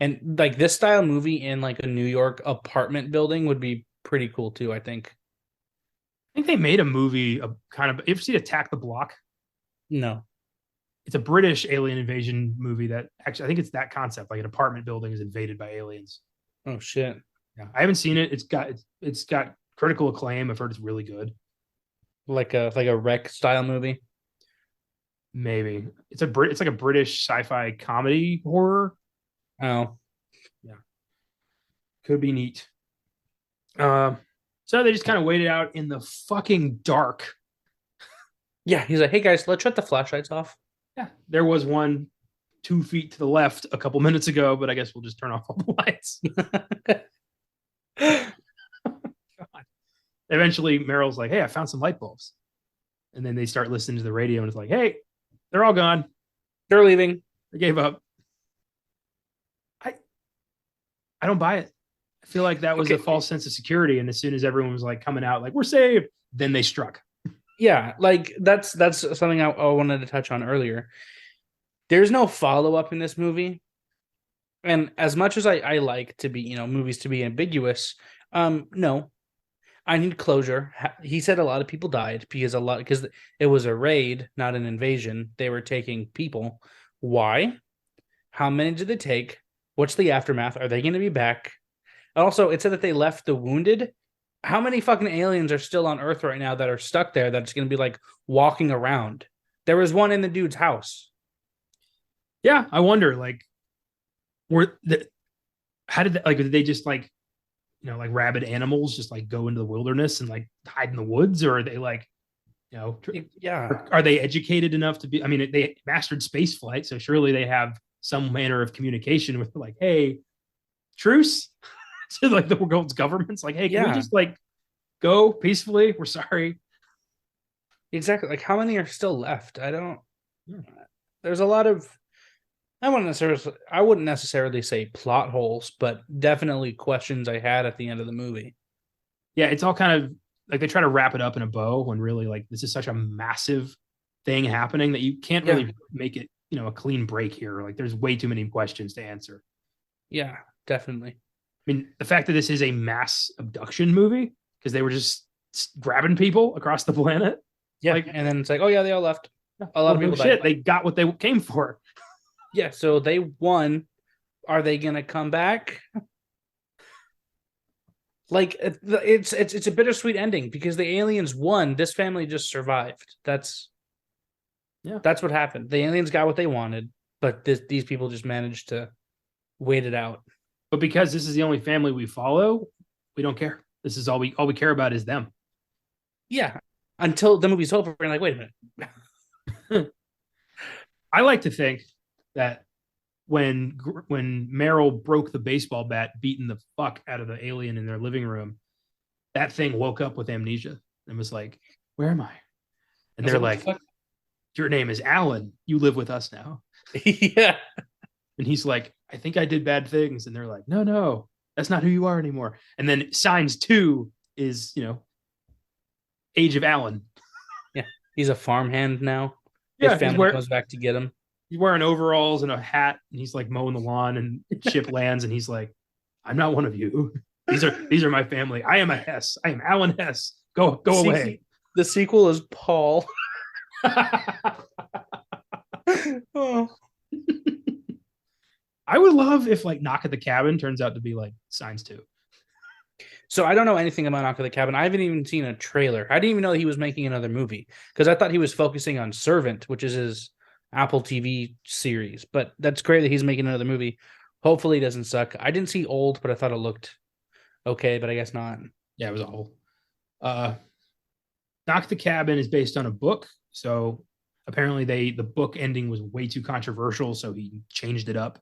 And like this style movie in like a New York apartment building would be pretty cool too, I think. I think they made a movie of kind of, you ever see Attack the Block? No. It's a British alien invasion movie that actually, I think it's that concept, like an apartment building is invaded by aliens. Oh shit. Yeah, I haven't seen it. It's got critical acclaim. I've heard it's really good. Like a wreck style movie. Maybe it's like a British sci-fi comedy horror. Oh, yeah, could be neat. So they just kind of waited out in the fucking dark. Yeah, he's like, "Hey guys, let's shut the flashlights off." Yeah, there was one 2 feet to the left a couple minutes ago, but I guess we'll just turn off all the lights. God. Eventually, Meryl's like, "Hey, I found some light bulbs," and then they start listening to the radio, and it's like, "Hey, they're all gone. They're leaving. They gave up." I don't buy it. I feel like that was a false sense of security, and as soon as everyone was like coming out, like we're safe, then they struck. Yeah, like that's something I wanted to touch on earlier. There's no follow-up in this movie. And as much as I like to be, movies to be ambiguous, no. I need closure. He said a lot of people died because it was a raid, not an invasion. They were taking people. Why? How many did they take? What's the aftermath? Are they going to be back? Also, it said that they left the wounded. How many fucking aliens are still on Earth right now that are stuck there that's going to be like walking around? There was one in the dude's house. Yeah, I wonder, like, how did did they just like, like rabid animals just like go into the wilderness and like hide in the woods, or are they like, yeah, are they educated enough to be? I mean, they mastered space flight, so surely they have some manner of communication with like, hey, truce to like the world's governments. Like, hey, can we just like go peacefully? We're sorry. Exactly. Like, how many are still left? I don't. There's a lot of. I wouldn't necessarily say plot holes, but definitely questions I had at the end of the movie. Yeah, it's all kind of like they try to wrap it up in a bow when really like this is such a massive thing happening that you can't really make it, a clean break here. Like there's way too many questions to answer. Yeah, definitely. I mean, the fact that this is a mass abduction movie because they were just grabbing people across the planet. Yeah, and then it's like, oh yeah, they all left. A lot of people died. They got what they came for. Yeah, so they won. Are they gonna come back? Like it's a bittersweet ending because the aliens won. This family just survived. That's what happened. The aliens got what they wanted, but these people just managed to wait it out. But because this is the only family we follow, we don't care. This is all we care about is them. Yeah, until the movie's over, and like, wait a minute. I like to think that when Meryl broke the baseball bat, beating the fuck out of the alien in their living room, that thing woke up with amnesia and was like, "Where am I?" And they're like, your name is Alan. You live with us now. Yeah. And he's like, I think I did bad things. And they're like, no, that's not who you are anymore. And then Signs 2 is, Age of Alan. Yeah. He's a farmhand now. His Yeah, family goes back to get him. He's wearing overalls and a hat, and he's like mowing the lawn, and ship lands, and he's like, I'm not one of you. These are my family. I am a Hess. I am Alan Hess. Go away. The sequel is Paul. Oh. I would love if like Knock at the Cabin turns out to be like Signs 2. So I don't know anything about Knock at the Cabin. I haven't even seen a trailer. I didn't even know he was making another movie because I thought he was focusing on Servant, which is his Apple TV series. But that's great that he's making another movie. Hopefully it doesn't suck. I didn't see Old, but I thought it looked okay, but I guess not. Yeah, it was awful. Knock at the Cabin is based on a book. So apparently the book ending was way too controversial, so he changed it up.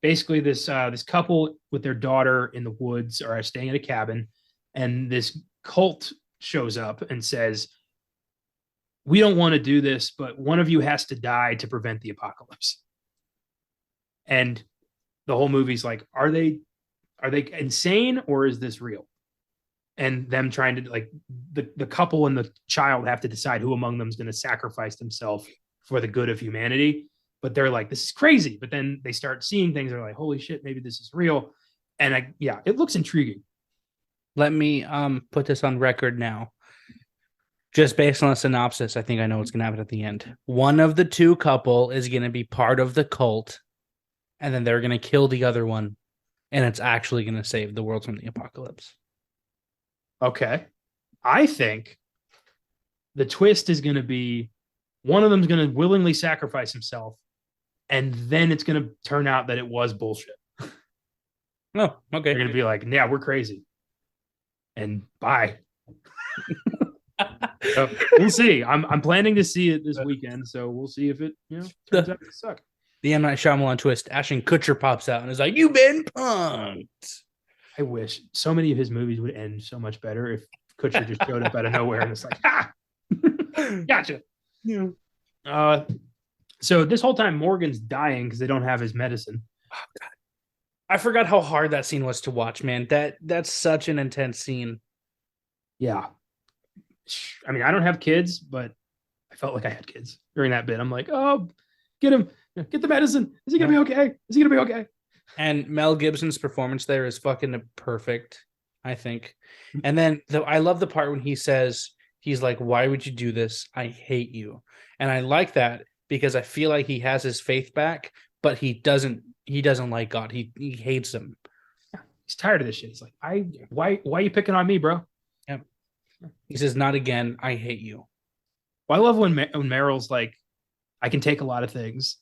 Basically this couple with their daughter in the woods are staying at a cabin, and this cult shows up and says, we don't want to do this, but one of you has to die to prevent the apocalypse. And the whole movie's like, are they insane or is this real? And them trying to like the couple and the child have to decide who among them is going to sacrifice themselves for the good of humanity. But they're like, this is crazy. But then they start seeing things. They're like, holy shit, maybe this is real. And it looks intriguing. Let me put this on record now. Just based on a synopsis, I think I know what's going to happen at the end. One of the two couple is going to be part of the cult, and then they're going to kill the other one, and it's actually going to save the world from the apocalypse. Okay. I think the twist is going to be one of them is going to willingly sacrifice himself, and then it's going to turn out that it was bullshit. Oh, okay. They're going to be like, yeah, we're crazy. And bye. So we'll see. I'm planning to see it this weekend, so we'll see if it turns out to suck. The M. Night Shyamalan twist, Ashton Kutcher pops out and is like, you've been punked. I wish so many of his movies would end so much better if Kutcher just showed up out of nowhere and it's like, ha! Gotcha. Yeah. So this whole time Morgan's dying because they don't have his medicine. Oh, God. I forgot how hard that scene was to watch, man. That's such an intense scene. Yeah. I mean, I don't have kids, but I felt like I had kids during that bit. I'm like, oh, get him. Get the medicine. Is he going to be okay? Is he going to be okay? And Mel Gibson's performance there is fucking perfect, I think. And then I love the part when he says, he's like, why would you do this? I hate you. And I like that because I feel like he has his faith back, but he doesn't like God. He hates him. Yeah, he's tired of this shit. He's like, why are you picking on me, bro? Yeah. He says, not again. I hate you. Well, I love when Meryl's like, I can take a lot of things,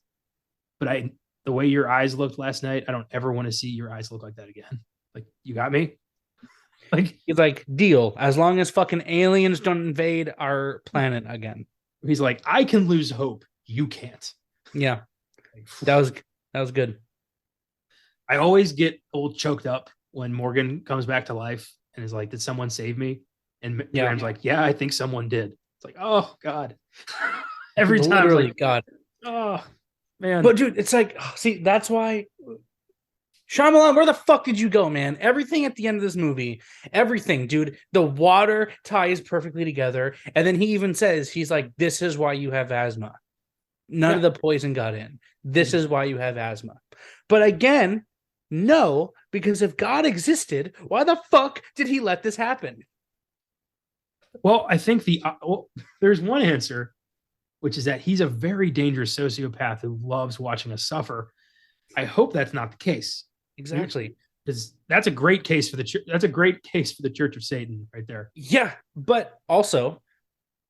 but the way your eyes looked last night, I don't ever want to see your eyes look like that again. Like, you got me? Like, he's like, deal. As long as fucking aliens don't invade our planet again. He's like, I can lose hope. You can't. Yeah. That was good. I always get old choked up when Morgan comes back to life and is like, did someone save me? And Graham's like, yeah, I think someone did. It's like, oh, God. Every time. Literally, like, God. Oh, man. But, dude, it's like, see, that's why... Shyamalan, where the fuck did you go, man? Everything at the end of this movie, everything, dude. The water ties perfectly together. And then he even says, he's like, this is why you have asthma. None of the poison got in. This is why you have asthma. But again, no, because if God existed, why the fuck did he let this happen? Well, I think there's one answer, which is that he's a very dangerous sociopath who loves watching us suffer. I hope that's not the case. Exactly. Because that's a great case for the church. That's a great case for the Church of Satan right there. Yeah, but also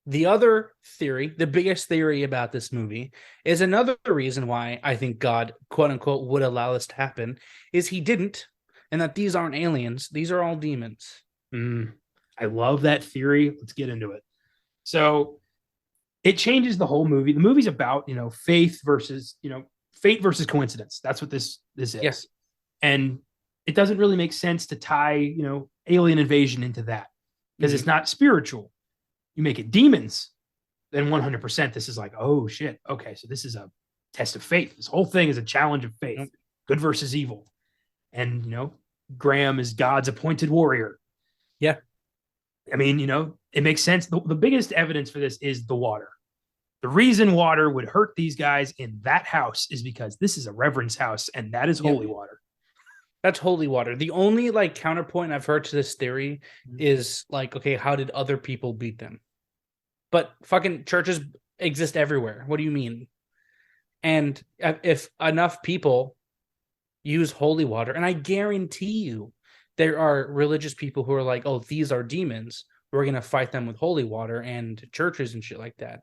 the other theory, the biggest theory about this movie is another reason why I think God, quote unquote, would allow this to happen is he didn't, and that these aren't aliens. These are all demons. I love that theory. Let's get into it. So it changes the whole movie. The movie's about, faith versus, fate versus coincidence. That's what this is. Yes. And it doesn't really make sense to tie, alien invasion into that because it's not spiritual. You make it demons. then 100% this is like, oh shit, okay, so this is a test of faith. This whole thing is a challenge of faith, Yep. good versus evil. And, Graham is God's appointed warrior. Yeah. I mean, it makes sense. The biggest evidence for this is the water. The reason water would hurt these guys in that house is because this is a reverend's house, and that is holy water. That's holy water. The only like counterpoint I've heard to this theory is like, okay, how did other people beat them? But fucking churches exist everywhere. What do you mean? And if enough people use holy water, and I guarantee you there are religious people who are like, oh, these are demons, we're going to fight them with holy water, and churches and shit like that.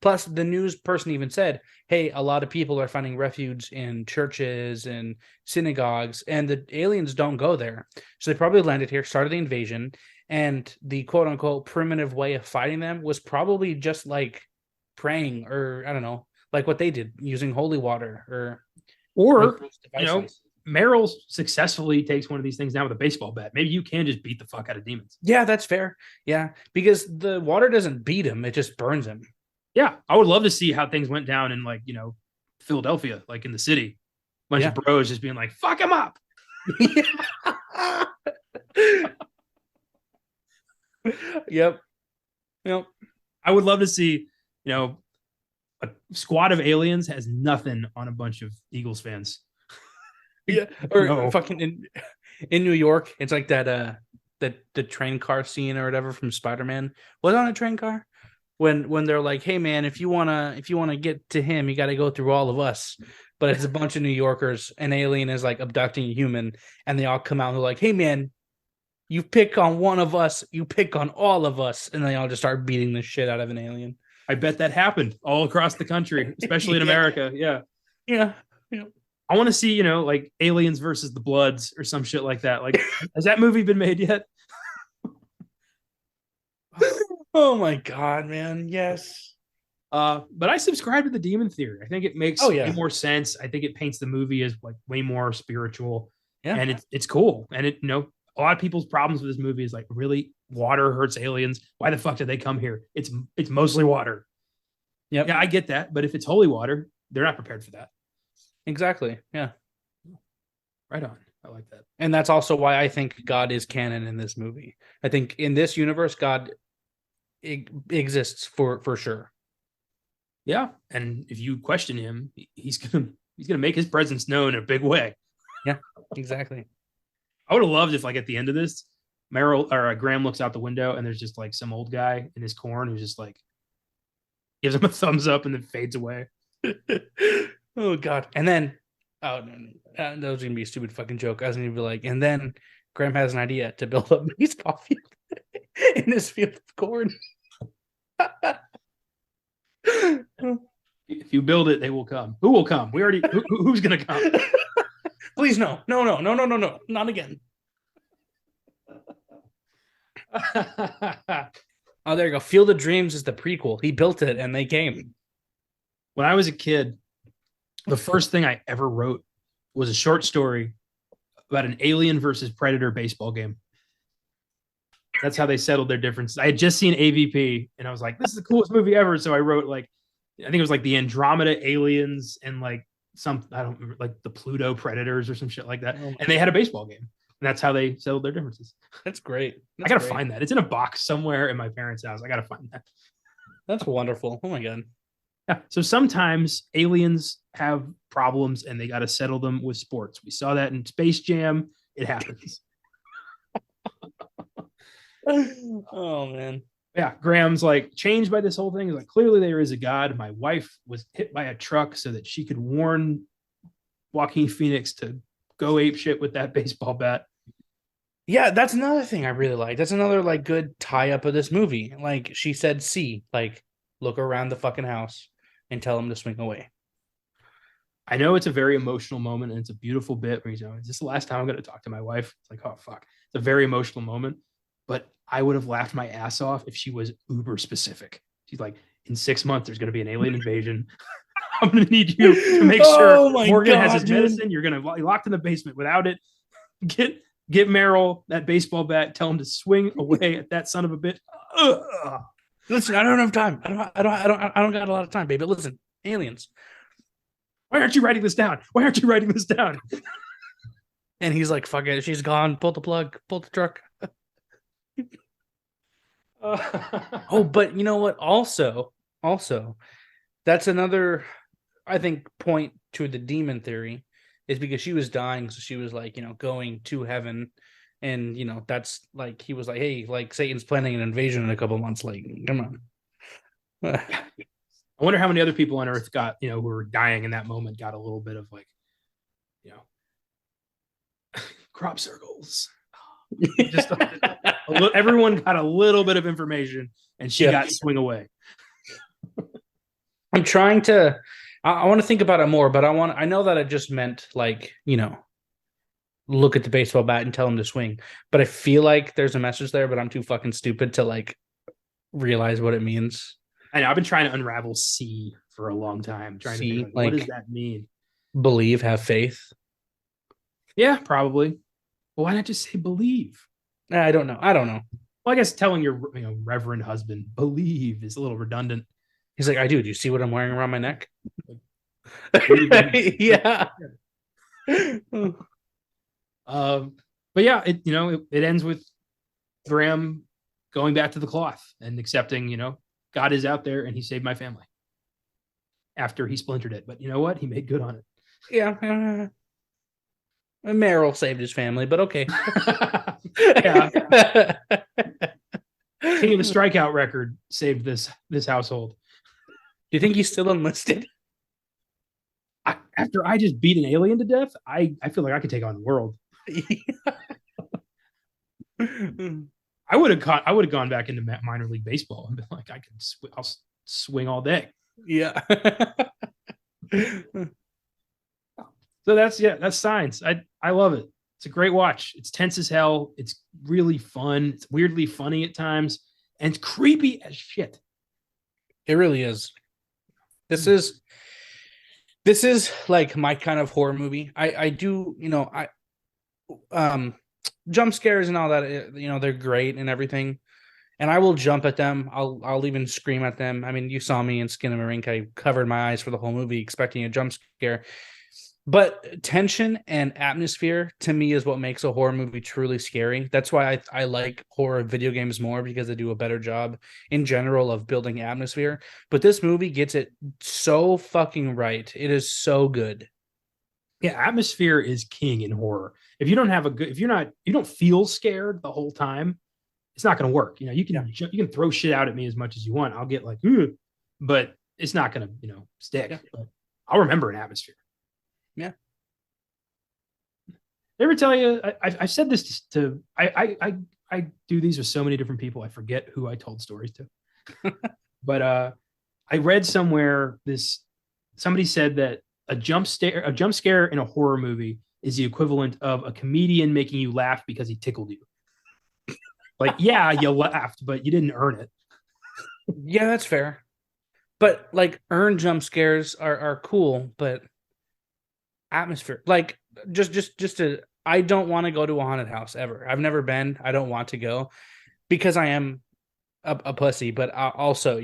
Plus, the news person even said, hey, a lot of people are finding refuge in churches and synagogues, and the aliens don't go there. So they probably landed here, started the invasion, and the quote unquote primitive way of fighting them was probably just like praying, or I don't know, like what they did using holy water or Meryl successfully takes one of these things down with a baseball bat. Maybe you can just beat the fuck out of demons. Yeah, that's fair. Yeah, because the water doesn't beat him, it just burns him. Yeah, I would love to see how things went down in like, Philadelphia, like in the city. Bunch of bros just being like, fuck him up. Yep. I would love to see, a squad of aliens has nothing on a bunch of Eagles fans. Yeah, or fucking in New York, it's like that the train car scene or whatever from Spider-Man. Was it on a train car? When they're like, hey man, if you wanna get to him, you got to go through all of us. But it's a bunch of New Yorkers. An alien is like abducting a human, and they all come out and they're like, hey man, you pick on one of us, you pick on all of us, and they all just start beating the shit out of an alien. I bet that happened all across the country, especially in America. Yeah. I want to see, like Aliens versus the Bloods or some shit like that. Like, has that movie been made yet? Oh my God, man. Yes. But I subscribe to the demon theory. I think it makes way more sense. I think it paints the movie as like way more spiritual. Yeah. And it's cool. And a lot of people's problems with this movie is like, really, water hurts aliens. Why the fuck did they come here? It's mostly water. Yep. Yeah, I get that. But if it's holy water, they're not prepared for that. Exactly. Yeah. Right on. I like that. And that's also why I think God is canon in this movie. I think in this universe, God exists for sure. Yeah. And if you question him, he's gonna make his presence known in a big way. Yeah, exactly. I would have loved if, like, at the end of this, Graham looks out the window and there's just like some old guy in his corn who's just like gives him a thumbs up and then fades away. Oh God! And then, that was gonna be a stupid fucking joke. I was gonna be like, and then Graham has an idea to build a baseball field in his field of corn. If you build it, they will come. Who will come? We already. Who's gonna come? Please no, not again. Oh, there you go. Field of Dreams is the prequel. He built it and they came. When I was a kid, the first thing I ever wrote was a short story about an alien versus predator baseball game. That's how they settled their differences. I had just seen AVP and I was like, this is the coolest movie ever. So I wrote I think it was like the Andromeda aliens and like I don't remember, like the Pluto predators or some shit like that. And they had a baseball game. And that's how they settled their differences. That's great. I got to find that. It's in a box somewhere in my parents' house. I got to find that. That's wonderful. Oh my God. Yeah. So sometimes aliens have problems and they got to settle them with sports. We saw that in Space Jam. It happens. Oh man. Yeah. Graham's like changed by this whole thing. He's like, clearly there is a God. My wife was hit by a truck so that she could warn Joaquin Phoenix to go ape shit with that baseball bat. Yeah, that's another thing I really like. That's another like good tie up of this movie. Like she said, see, like look around the fucking house and tell him to swing away. I know it's a very emotional moment and it's a beautiful bit where he's is this the last time I'm going to talk to my wife? It's like, oh fuck. It's a very emotional moment, but I would have laughed my ass off if she was uber specific. She's like, in 6 months, there's going to be an alien invasion. I'm going to need you to make sure Morgan has his medicine. You're going to be locked in the basement without it. Get Meryl that baseball bat. Tell him to swing away at that son of a bitch. Listen, I don't have time. I don't got a lot of time, baby. But listen, aliens. Why aren't you writing this down? Why aren't you writing this down? And he's like, fuck it, she's gone. Pull the plug, pull the truck. Oh, but you know what? Also, that's another, I think, point to the demon theory is because she was dying, so she was like, going to heaven, and that's like he was like, hey, like Satan's planning an invasion in a couple months. Like, come on. I wonder how many other people on Earth got, who were dying in that moment, got a little bit of like, crop circles. Just everyone got a little bit of information, and she got swing away. I'm trying to. I want to think about it more, but I know that it just meant like look at the baseball bat and tell him to swing. But I feel like there's a message there, but I'm too fucking stupid to like realize what it means. I know I've been trying to unravel C for a long time, trying to think, like, what does that mean? Believe, have faith. Yeah, probably. Well, why not just say believe? I don't know. Well, I guess telling your reverend husband believe is a little redundant. He's like, I do. Do you see what I'm wearing around my neck? Yeah. But yeah, it ends with Graham going back to the cloth and accepting, God is out there and he saved my family after he splintered it. But you know what? He made good on it. Yeah. Meryl saved his family, but okay. Yeah. King of the strikeout record saved this household. Do you think he's still enlisted? After I just beat an alien to death, I feel like I could take on the world. I would have gone back into minor league baseball and been like, I'll swing all day. Yeah. So that's Signs. I love it. It's a great watch. It's tense as hell. It's really fun. It's weirdly funny at times, and it's creepy as shit. It really is. This is like my kind of horror movie. I do, jump scares and all that, they're great and everything. And I will jump at them. I'll even scream at them. I mean, you saw me in Skin of a Rink. I covered my eyes for the whole movie expecting a jump scare. But tension and atmosphere to me is what makes a horror movie truly scary. That's why I like horror video games more, because they do a better job in general of building atmosphere. But this movie gets it so fucking right. It is so good. Yeah, atmosphere is king in horror. If you don't feel scared the whole time, it's not going to work. You can throw shit out at me as much as you want. I'll get like, but it's not going to, stick. Yeah. But I'll remember an atmosphere. Yeah. They ever tell you? I've said this to. I do these with so many different people. I forget who I told stories to. But I read somewhere somebody said that a jump scare in a horror movie is the equivalent of a comedian making you laugh because he tickled you. Like, yeah, you laughed, but you didn't earn it. Yeah, that's fair. But like earned jump scares are cool, but atmosphere, like just to, I don't want to go to a haunted house ever. I've never been. I don't want to go because I am a pussy, but I also,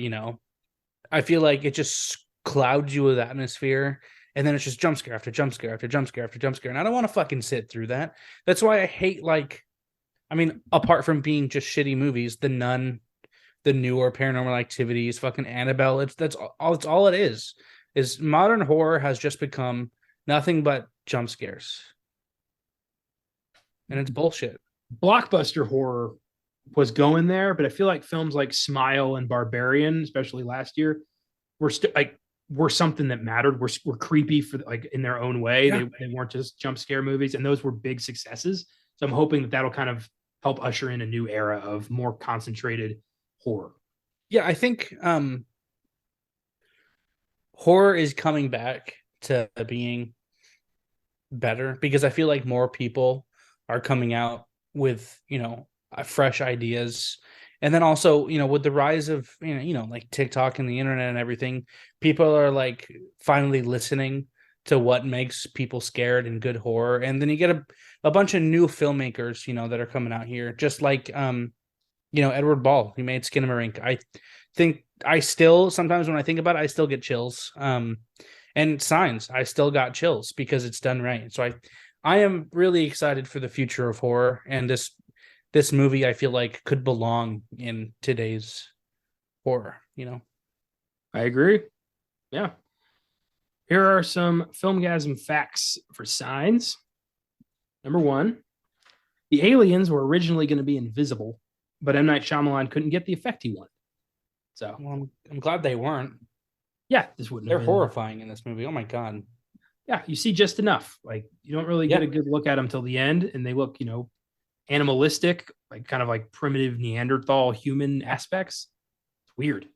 I feel like it just clouds you with atmosphere, and then it's just jump scare after jump scare after jump scare after jump scare, and I don't want to fucking sit through that. That's why I hate, like, I mean, apart from being just shitty movies, The Nun, the newer Paranormal Activities, fucking Annabelle, it's all it is modern horror has just become nothing but jump scares. And it's bullshit. Blockbuster horror was going there, but I feel like films like Smile and Barbarian, especially last year, were something that mattered. Were creepy for, like, in their own way. Yeah. They weren't just jump scare movies, and those were big successes. So I'm hoping that that'll kind of help usher in a new era of more concentrated horror. Yeah, I think horror is coming back to being better, because I feel like more people are coming out with, fresh ideas. And then also, with the rise of, like TikTok and the internet and everything, people are like finally listening to what makes people scared in good horror. And then you get a bunch of new filmmakers, that are coming out here, just like Edward Ball, he made Skinamarink. I think I still, sometimes when I think about it, I still get chills. And Signs, I still got chills because it's done right. So I am really excited for the future of horror, and this movie I feel like could belong in today's horror. I agree. Yeah. Here are some Filmgazm facts for Signs. Number one, the aliens were originally going to be invisible, but M. Night Shyamalan couldn't get the effect he wanted. So, well, I'm glad they weren't. Yeah, this wouldn't. They're horrifying in this movie. Oh my god. Yeah, you see just enough. Like you don't really get a good look at them till the end, and they look, animalistic, like kind of like primitive Neanderthal human aspects. It's weird.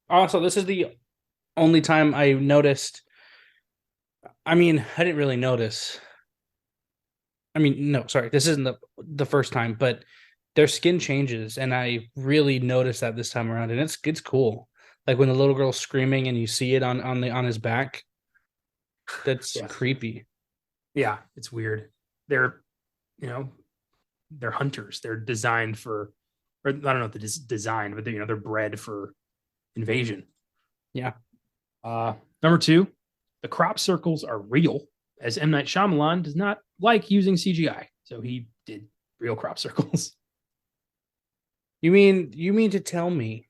Also, this is the only time I noticed. I mean, I didn't really notice. I mean, no, sorry, this isn't the first time, but their skin changes, and I really noticed that this time around, and it's cool. Like when the little girl's screaming and you see it on his back. That's creepy. Yeah, it's weird. They're hunters. They're designed for, or I don't know if they're designed, but they're bred for invasion. Yeah. Number two, the crop circles are real, as M. Night Shyamalan does not like using CGI, so he did real crop circles. You mean to tell me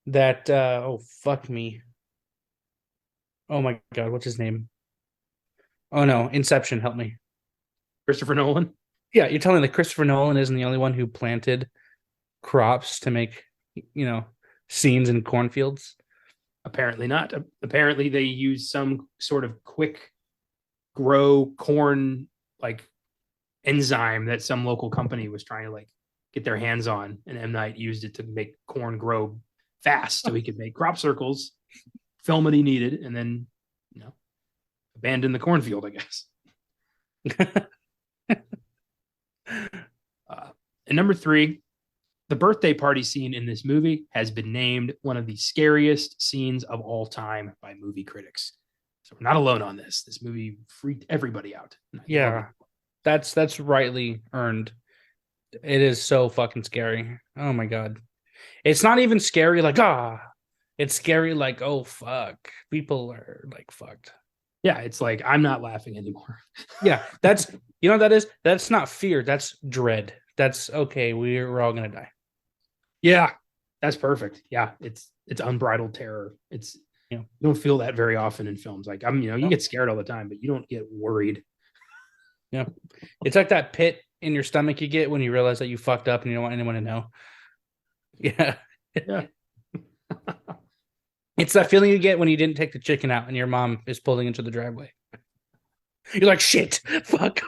that oh fuck me. Oh my god, what's his name? Oh no, Inception, help me. Christopher Nolan? Yeah, you're telling me that Christopher Nolan isn't the only one who planted crops to make, scenes in cornfields? Apparently not. Apparently they use some sort of quick grow corn like enzyme that some local company was trying to like get their hands on, and M. Night used it to make corn grow fast so he could make crop circles, film what he needed, and then abandon the cornfield, I guess. And number three, the birthday party scene in this movie has been named one of the scariest scenes of all time by movie critics. So we're not alone on this. This movie freaked everybody out. Yeah, that's rightly earned. It is so fucking scary. Oh my god. It's not even scary like, it's scary like, oh fuck. People are like fucked. Yeah, it's like I'm not laughing anymore. Yeah, that's what that is? That's not fear, that's dread. That's okay, we're all gonna die. Yeah, that's perfect. Yeah, it's unbridled terror. It's you don't feel that very often in films. Like you get scared all the time, but you don't get worried. Yeah. It's like that pit in your stomach you get when you realize that you fucked up and you don't want anyone to know. Yeah. Yeah. It's that feeling you get when you didn't take the chicken out and your mom is pulling into the driveway. You're like, shit, fuck.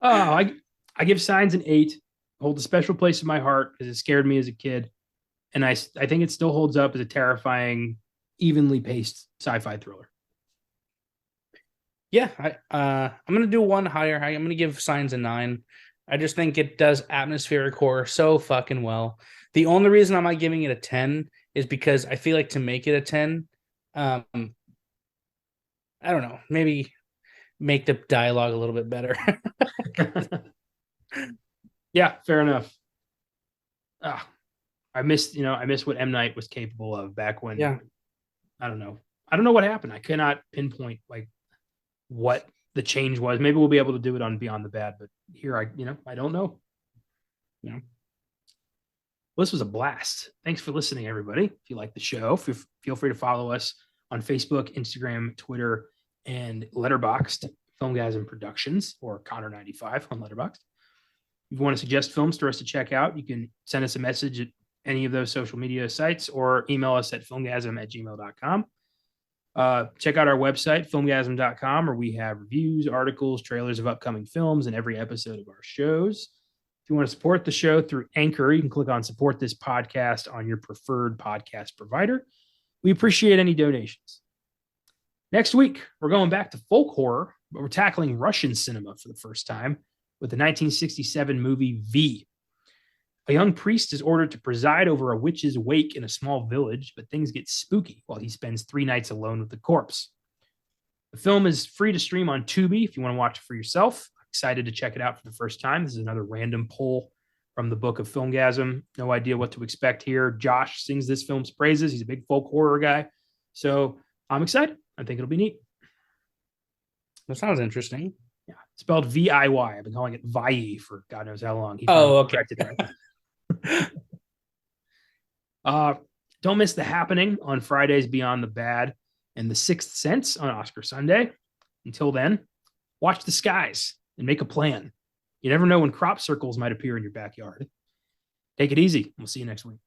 Oh, I give Signs an 8. Hold a special place in my heart because it scared me as a kid. And I think it still holds up as a terrifying, evenly paced sci-fi thriller. Yeah, I'm gonna do one higher. I'm gonna give Signs a 9. I just think it does atmospheric horror so fucking well. The only reason I'm not giving it a 10 is because I feel like to make it a 10, I don't know, maybe make the dialogue a little bit better. Yeah, fair enough. I missed what M. Night was capable of back when. Yeah. I don't know what happened. I cannot pinpoint like what the change was. Maybe we'll be able to do it on Beyond the Bad, but here I don't know. Yeah. Well, this was a blast. Thanks for listening, everybody. If you like the show, feel free to follow us on Facebook, Instagram, Twitter, and Letterboxd, Filmgazm Productions, or Connor95 on Letterboxd. If you want to suggest films for us to check out, you can send us a message at any of those social media sites or email us at filmgazm@gmail.com. Check out our website, filmgazm.com, where we have reviews, articles, trailers of upcoming films, and every episode of our shows. If you want to support the show through Anchor, you can click on Support This Podcast on your preferred podcast provider. We appreciate any donations. Next week, we're going back to folk horror, but we're tackling Russian cinema for the first time with the 1967 movie V. A young priest is ordered to preside over a witch's wake in a small village, but things get spooky while he spends 3 nights alone with the corpse. The film is free to stream on Tubi if you want to watch it for yourself. excited to check it out for the first time. This is another random pull from the book of Filmgazm. No idea what to expect here. Josh sings this film's praises. He's a big folk horror guy. So I'm excited. I think it'll be neat. That sounds interesting. Yeah. Spelled VIY. I've been calling it Vi for God knows how long. Okay. Don't miss The Happening on Fridays Beyond the Bad and The Sixth Sense on Oscar Sunday. Until then, watch the skies and make a plan. You never know when crop circles might appear in your backyard. Take it easy. We'll see you next week.